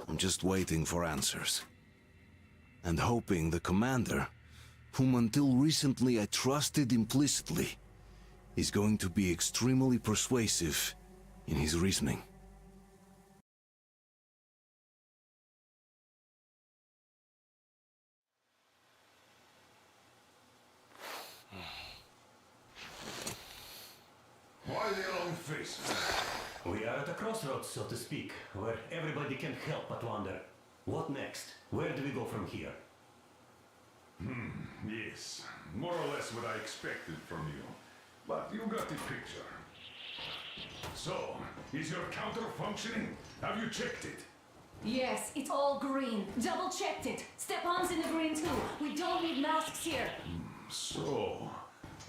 [SPEAKER 1] I'm just waiting for answers. And hoping the commander, whom until recently I trusted implicitly, is going to be extremely persuasive in his reasoning.
[SPEAKER 7] Why the long face?
[SPEAKER 2] We are at a crossroads, so to speak, where everybody can help but wonder, what next? Where do we go from here?
[SPEAKER 7] Yes, more or less what I expected from you. But you got the picture. So, is your counter functioning? Have you checked it?
[SPEAKER 6] Yes, it's all green. Double-checked it. Stepan's in the green too. We don't need masks here.
[SPEAKER 7] So,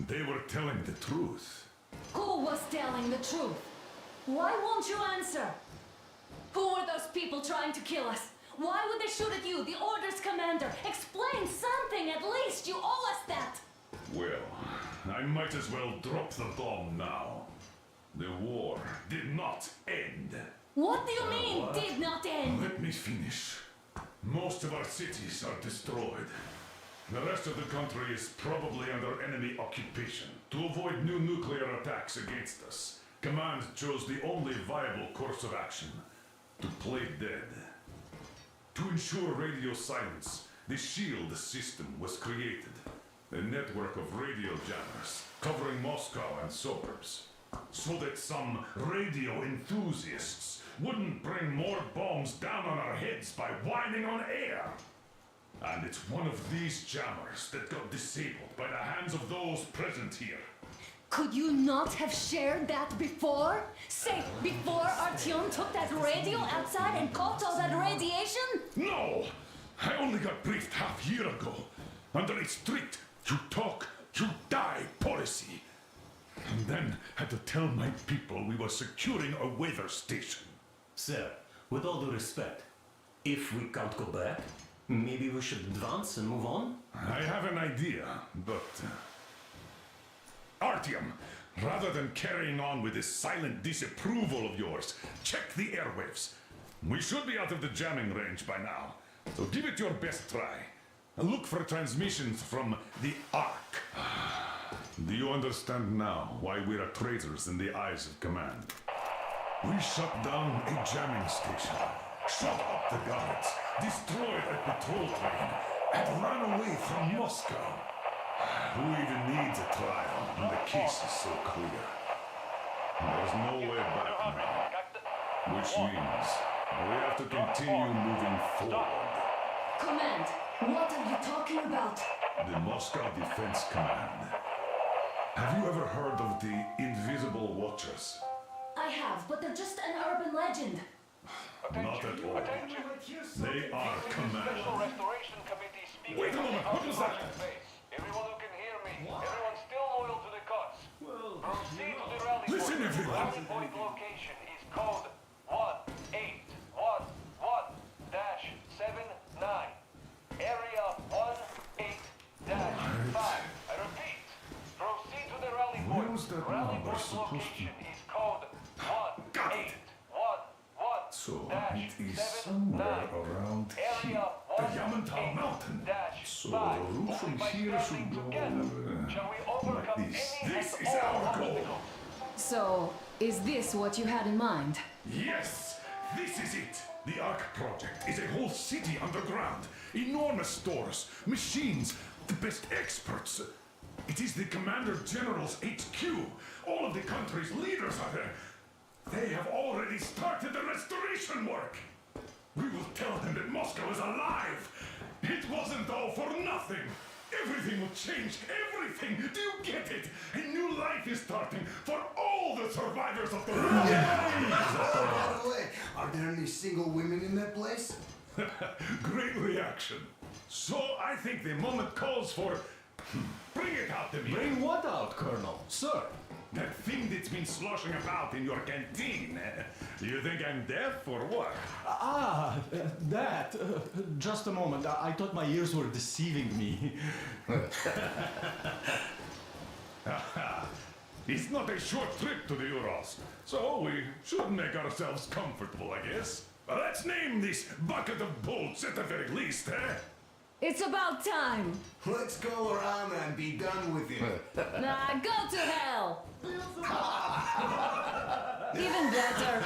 [SPEAKER 7] they were telling the truth.
[SPEAKER 6] Who was telling the truth? Why won't you answer? Who were those people trying to kill us? Why would they shoot at you, the Order's commander? Explain something at least! You owe us that!
[SPEAKER 7] Well, I might as well drop the bomb now. The war did not end.
[SPEAKER 6] What do you mean, did not end?
[SPEAKER 7] Let me finish. Most of our cities are destroyed. The rest of the country is probably under enemy occupation. To avoid new nuclear attacks against us, Command chose the only viable course of action: to play dead. To ensure radio silence, the SHIELD system was created. A network of radio jammers covering Moscow and suburbs. So that some radio enthusiasts wouldn't bring more bombs down on our heads by whining on air. And it's one of these jammers that got disabled by the hands of those present here.
[SPEAKER 6] Could you not have shared that before? Say, before Artyom took that radio outside and caught all that radiation?
[SPEAKER 7] No! I only got briefed half year ago. Under a strict, you talk, you die policy. And then had to tell my people we were securing a weather station.
[SPEAKER 2] Sir, with all due respect, if we can't go back, maybe we should advance and move on?
[SPEAKER 7] I have an idea, but... Artyom, rather than carrying on with this silent disapproval of yours, check the airwaves. We should be out of the jamming range by now, so give it your best try. And look for transmissions from the Ark. Do you understand now why we are traitors in the eyes of Command? We shut down a jamming station, shut up the guards, destroyed a patrol train, and ran away from Moscow. Who even needs a trial when the case is so clear? There's no way back now, which means we have to continue moving forward.
[SPEAKER 6] Command, what are you talking about?
[SPEAKER 7] The Moscow Defense Command. Have you ever heard of the Invisible Watchers?
[SPEAKER 6] I have, but they're just an urban legend.
[SPEAKER 7] Not at all. They are command. Wait a moment, what was that?
[SPEAKER 10] Everyone who can hear me, everyone still loyal to the cause. Proceed to the rally
[SPEAKER 7] Listen,
[SPEAKER 10] point.
[SPEAKER 7] everyone.
[SPEAKER 10] Rally point location is code 1811-79. Area 18-5. I repeat, proceed to the rally point.
[SPEAKER 7] Where was that
[SPEAKER 10] Rally
[SPEAKER 7] number
[SPEAKER 10] point
[SPEAKER 7] supposed to...
[SPEAKER 10] location is code 1811-79.
[SPEAKER 7] So it is somewhere around here. The Yamantau Mountain. So the route from here should go like this. This is our goal.
[SPEAKER 6] So, is this what you had in mind?
[SPEAKER 7] Yes, this is it. The Ark Project is a whole city underground. Enormous stores, machines, the best experts. It is the Commander General's HQ. All of the country's leaders are there. They have already started the restoration work. We will tell them that Moscow is alive. It wasn't all for nothing. Everything will change. Everything. Do you get it? A new life is starting for all the survivors of the war.
[SPEAKER 5] By the way, are there any single women in that place?
[SPEAKER 7] Great reaction. So I think the moment calls for... Bring it out to me.
[SPEAKER 2] Bring what out, Colonel? Sir?
[SPEAKER 7] That thing that's been sloshing about in your canteen. You think I'm deaf or what?
[SPEAKER 2] That. Just a moment. I thought my ears were deceiving me.
[SPEAKER 7] It's not a short trip to the Urals, so we should make ourselves comfortable, I guess. Let's name this bucket of bolts at the very least, eh?
[SPEAKER 6] It's about time!
[SPEAKER 5] Let's go around and be done with it.
[SPEAKER 6] Nah, go to hell! Even better.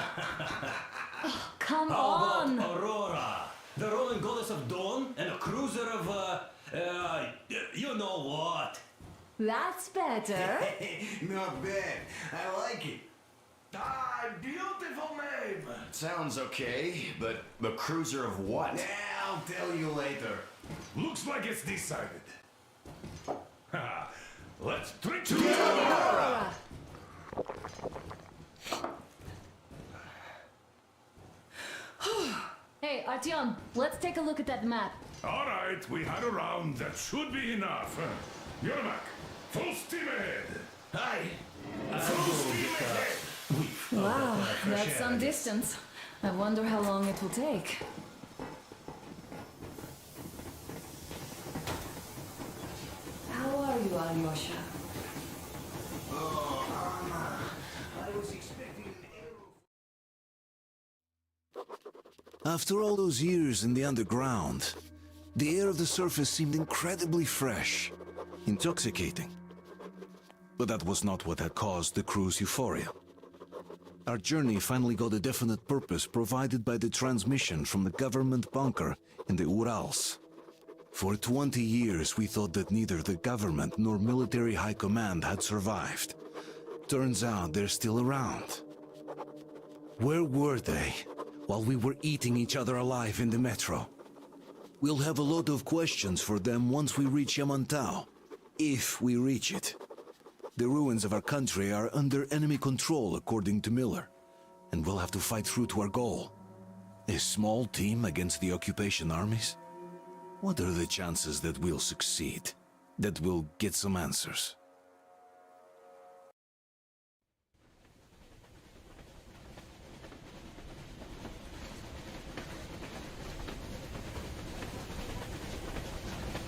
[SPEAKER 6] Oh, come on!
[SPEAKER 2] Aurora, the rolling goddess of dawn, and a cruiser of, you know what?
[SPEAKER 6] That's better.
[SPEAKER 5] Not bad. I like it.
[SPEAKER 11] Beautiful name!
[SPEAKER 14] Sounds okay, but the cruiser of what?
[SPEAKER 5] Yeah, I'll tell you later.
[SPEAKER 7] Looks like it's decided. Let's drink to Aurora!
[SPEAKER 6] Hey, Artyom, let's take a look at that map.
[SPEAKER 7] All right, we had a round. That should be enough. Yermak, full steam ahead.
[SPEAKER 2] Hi.
[SPEAKER 7] Full steam ahead.
[SPEAKER 6] Wow, that's some distance. I wonder how long it will take. How are you, Alyosha?
[SPEAKER 5] Oh, Anna. I was expecting an arrow.
[SPEAKER 1] After all those years in the underground, the air of the surface seemed incredibly fresh, intoxicating. But that was not what had caused the crew's euphoria. Our journey finally got a definite purpose provided by the transmission from the government bunker in the Urals. For 20 years we thought that neither the government nor military high command had survived. Turns out they're still around. Where were they while we were eating each other alive in the metro? We'll have a lot of questions for them once we reach Yamantau, if we reach it. The ruins of our country are under enemy control, according to Miller, and we'll have to fight through to our goal. A small team against the occupation armies? What are the chances that we'll succeed? That we'll get some answers?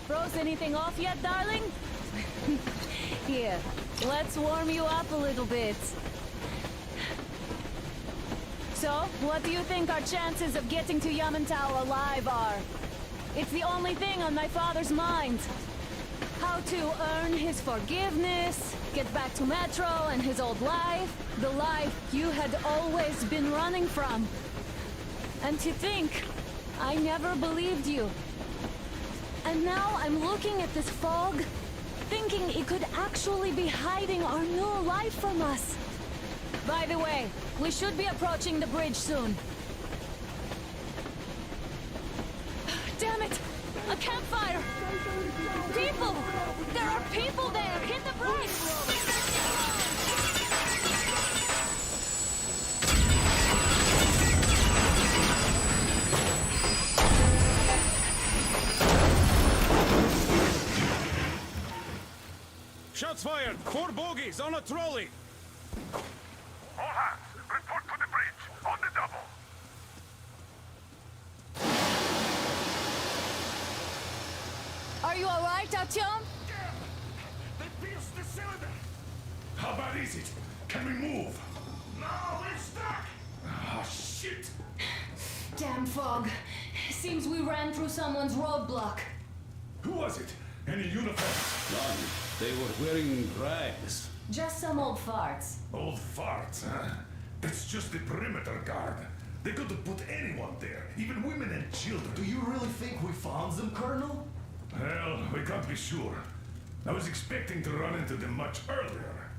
[SPEAKER 12] Froze anything off yet, darling? Here, let's warm you up a little bit. So, what do you think our chances of getting to Yamantau alive are? It's the only thing on my father's mind. How to earn his forgiveness, get back to Metro and his old life, the life you had always been running from. And to think, I never believed you. And now I'm looking at this fog, thinking it could actually be hiding our new life from us. By the way, we should be approaching the bridge soon. Damn it! A campfire! People! There are people there! Hit the brakes!
[SPEAKER 11] Shots fired! 4 bogies on a trolley!
[SPEAKER 7] All hands, report to the bridge, on the double.
[SPEAKER 12] Are you alright, Artyom?
[SPEAKER 7] They pierced the cylinder. How bad is it? Can we move? No, we're stuck. Ah, shit.
[SPEAKER 6] Damn fog. Seems we ran through someone's roadblock.
[SPEAKER 7] Who was it? Any uniforms?
[SPEAKER 11] None. They were wearing rags.
[SPEAKER 12] Just some old farts.
[SPEAKER 7] Old farts, huh? That's just the perimeter guard. They could have put anyone there, even women and children.
[SPEAKER 14] Do you really think we found them, Colonel?
[SPEAKER 7] Well, we can't be sure. I was expecting to run into them much earlier.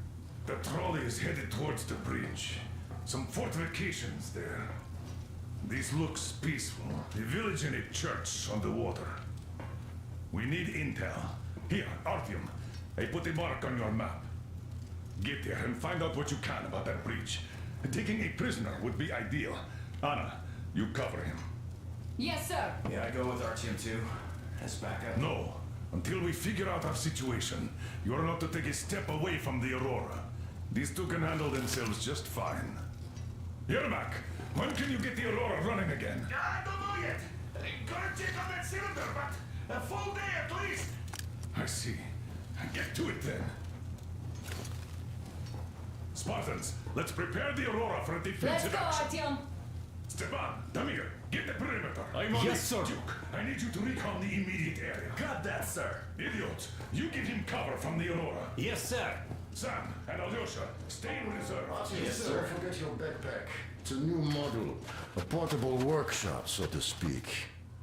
[SPEAKER 7] The trolley is headed towards the bridge. Some fortifications there. This looks peaceful. A village and a church on the water. We need intel. Here, Artyom. I put a mark on your map. Get there and find out what you can about that bridge. Taking a prisoner would be ideal. Anna, you cover him.
[SPEAKER 12] Yes, sir.
[SPEAKER 14] Yeah, I go with Artyom too. As backup.
[SPEAKER 7] No. Until we figure out our situation, you are not to take a step away from the Aurora. These two can handle themselves just fine. Yermak, when can you get the Aurora running again?
[SPEAKER 10] I don't know yet. Gonna check on that cylinder, but a full day at least.
[SPEAKER 7] I see. Get to it then. Spartans, let's prepare the Aurora for a
[SPEAKER 12] Let's
[SPEAKER 7] defensive
[SPEAKER 12] go,
[SPEAKER 7] action.
[SPEAKER 12] Artyom.
[SPEAKER 7] Stepan, Damir, get the perimeter.
[SPEAKER 11] I'm on
[SPEAKER 2] Yes, sir.
[SPEAKER 7] Duke, I need you to recon the immediate area.
[SPEAKER 14] Got that, sir.
[SPEAKER 7] Idiots, you give him cover from the Aurora.
[SPEAKER 2] Yes, sir.
[SPEAKER 7] Sam and Alyosha, stay in reserve.
[SPEAKER 4] Yes, sir. Don't forget your backpack. It's a new model. A portable workshop, so to speak.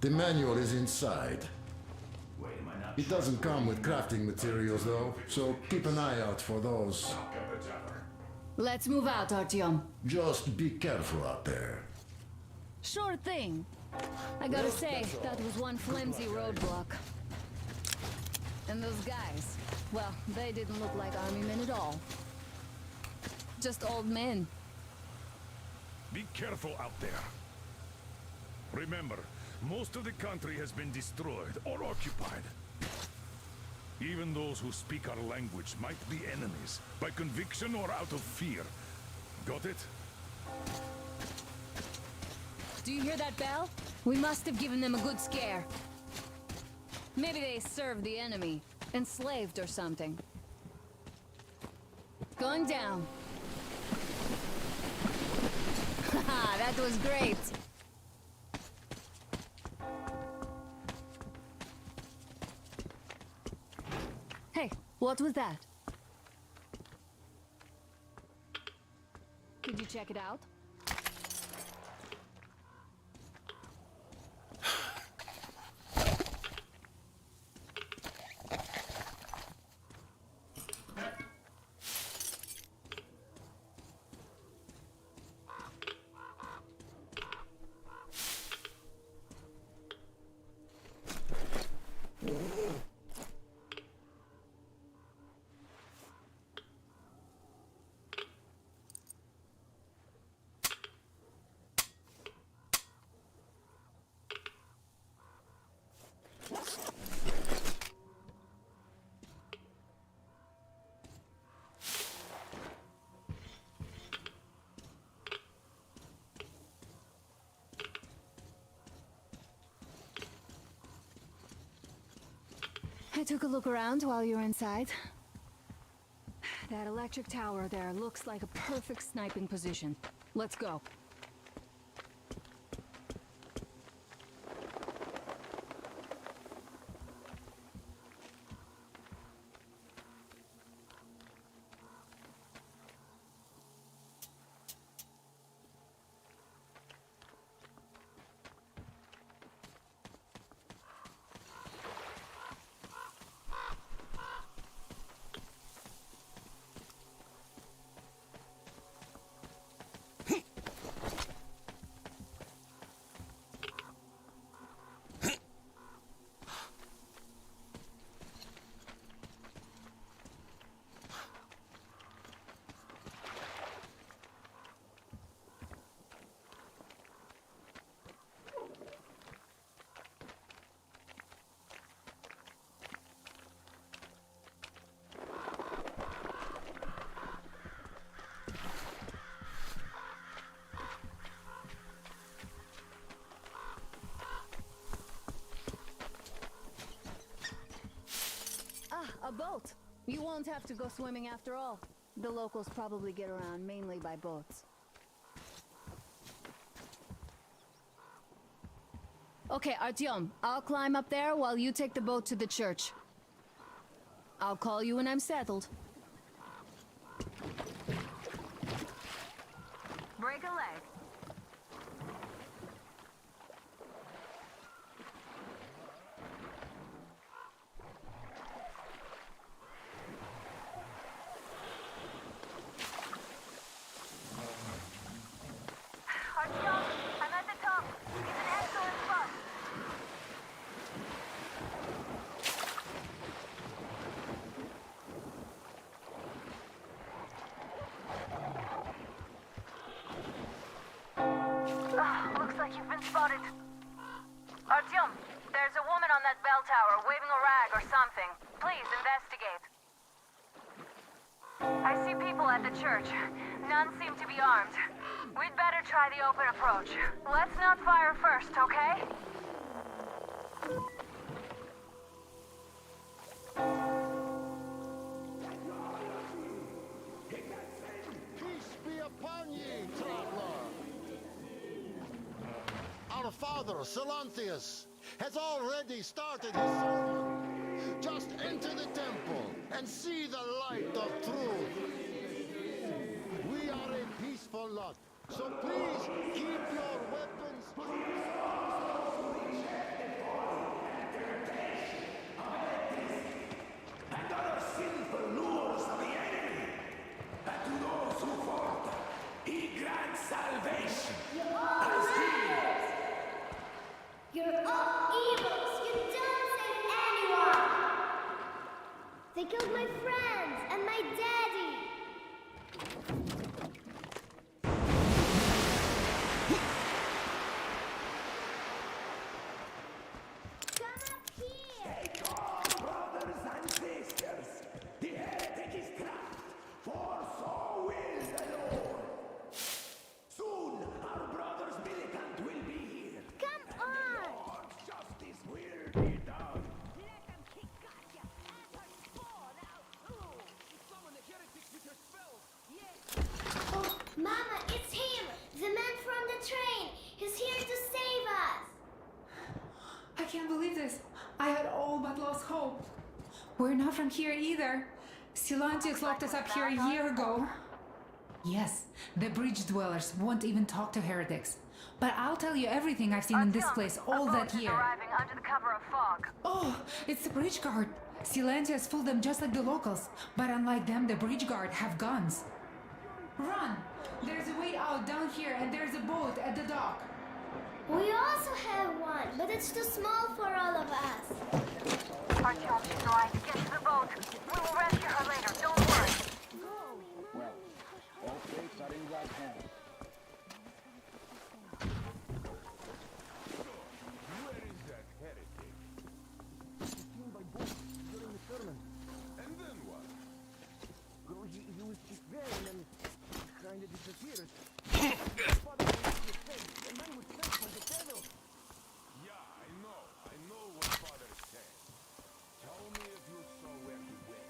[SPEAKER 4] The manual is inside.
[SPEAKER 14] Wait, am I not?
[SPEAKER 4] It doesn't come with crafting materials, though, so keep an eye out for those.
[SPEAKER 6] Let's move out, Artyom.
[SPEAKER 4] Just be careful out there.
[SPEAKER 6] Sure thing. I gotta say, that was one flimsy roadblock. And those guys, well, they didn't look like army men at all. Just old men.
[SPEAKER 7] Be careful out there. Remember, most of the country has been destroyed or occupied. Even those who speak our language might be enemies, by conviction or out of fear. Got it?
[SPEAKER 6] Do you hear that bell? We must have given them a good scare. Maybe they served the enemy, enslaved or something. Going down. Haha, that was great. Hey, what was that? Could you check it out? I took a look around while you were inside. That electric tower there looks like a perfect sniping position. Let's go. A boat. You won't have to go swimming after all. The locals probably get around mainly by boats. Okay. Okay, Artyom, I'll climb up there while you take the boat to the church. I'll call you when I'm settled.
[SPEAKER 12] Break a leg. Artyom, I'm at the top. It's an excellent spot. Looks like you've been spotted. Artyom, there's a woman on that bell tower waving a rag or something. Please investigate. I see people at the church. None seem to be armed. We'd better try the open approach. Let's not fire first, okay?
[SPEAKER 15] Peace be upon ye, traveler. Our father, Silanthius, has already started his sermon. Just enter the temple and see the light of truth. We are a peaceful lot, so please keep your weapons.
[SPEAKER 11] And other sinful lures of the enemy. And to those who falter, he grants salvation. As
[SPEAKER 16] You're all evils! You don't save anyone! They killed my friends and my daddy! Come up here!
[SPEAKER 11] Take off, brothers and sisters! The heretic is trapped, for so will the Lord! Soon, our brothers militant will be here!
[SPEAKER 16] Come on!
[SPEAKER 11] Lord's justice will be done!
[SPEAKER 16] Let them kick Katya and her spawn out too!
[SPEAKER 5] Summon the heretics with your spells!
[SPEAKER 16] Oh, Mama, it's him! The man from the train! He's here to save us!
[SPEAKER 17] I can't believe this. I had all but lost hope. We're not from here either. Silantius locked us up here a year ago. Yes, the bridge dwellers won't even talk to heretics. But I'll tell you everything I've seen in this place all that year.
[SPEAKER 12] Arriving under the cover of fog.
[SPEAKER 17] Oh, it's the bridge guard. Silantius fooled them just like the locals. But unlike them, the bridge guard have guns. Run! There's a way out down here and there's a boat at the dock.
[SPEAKER 16] We also have one, but it's too small for all of us.
[SPEAKER 12] Artyom, she's right. Get to the boat. We will rescue her later. Don't worry.
[SPEAKER 3] Well, all fates are in God's hands.
[SPEAKER 11] Where is that heretic?
[SPEAKER 5] Seen by both during the sermon.
[SPEAKER 11] And then what?
[SPEAKER 5] Well, he was just there and then kind of disappeared. Father was said, the man was sent from the devil.
[SPEAKER 11] Yeah, I know what Father said. Tell me if you saw where he went.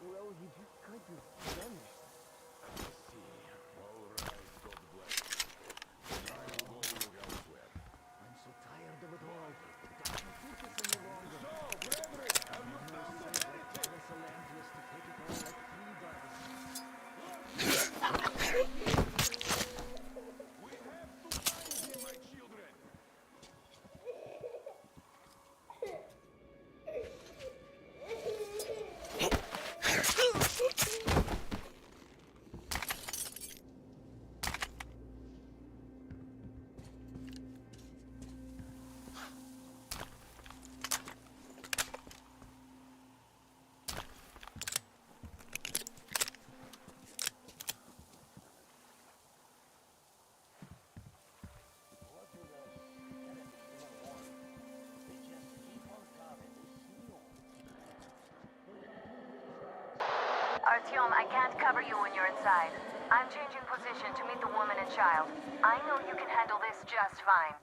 [SPEAKER 5] Well, he just kind of vanished.
[SPEAKER 11] I see. All right, God bless you. I will go look elsewhere.
[SPEAKER 5] I'm so tired of it all. I can't do this any longer.
[SPEAKER 11] So, brethren, have you found the heretic?
[SPEAKER 5] Silanthius to take it all like three brothers.
[SPEAKER 11] We have to find him, my children.
[SPEAKER 12] Artyom, I can't cover you when you're inside. I'm changing position to meet the woman and child. I know you can handle this just fine.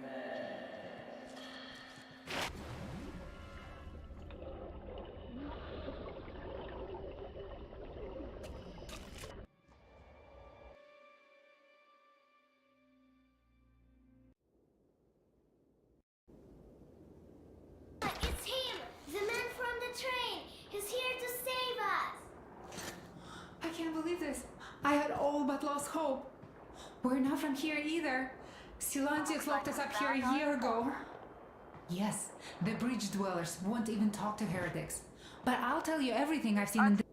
[SPEAKER 13] Man,
[SPEAKER 16] the train! He's here to save us!
[SPEAKER 17] I can't believe this. I had all but lost hope. We're not from here either. Silantius locked us up here a year ago. Yes, the bridge dwellers won't even talk to heretics. But I'll tell you everything I've seen in the...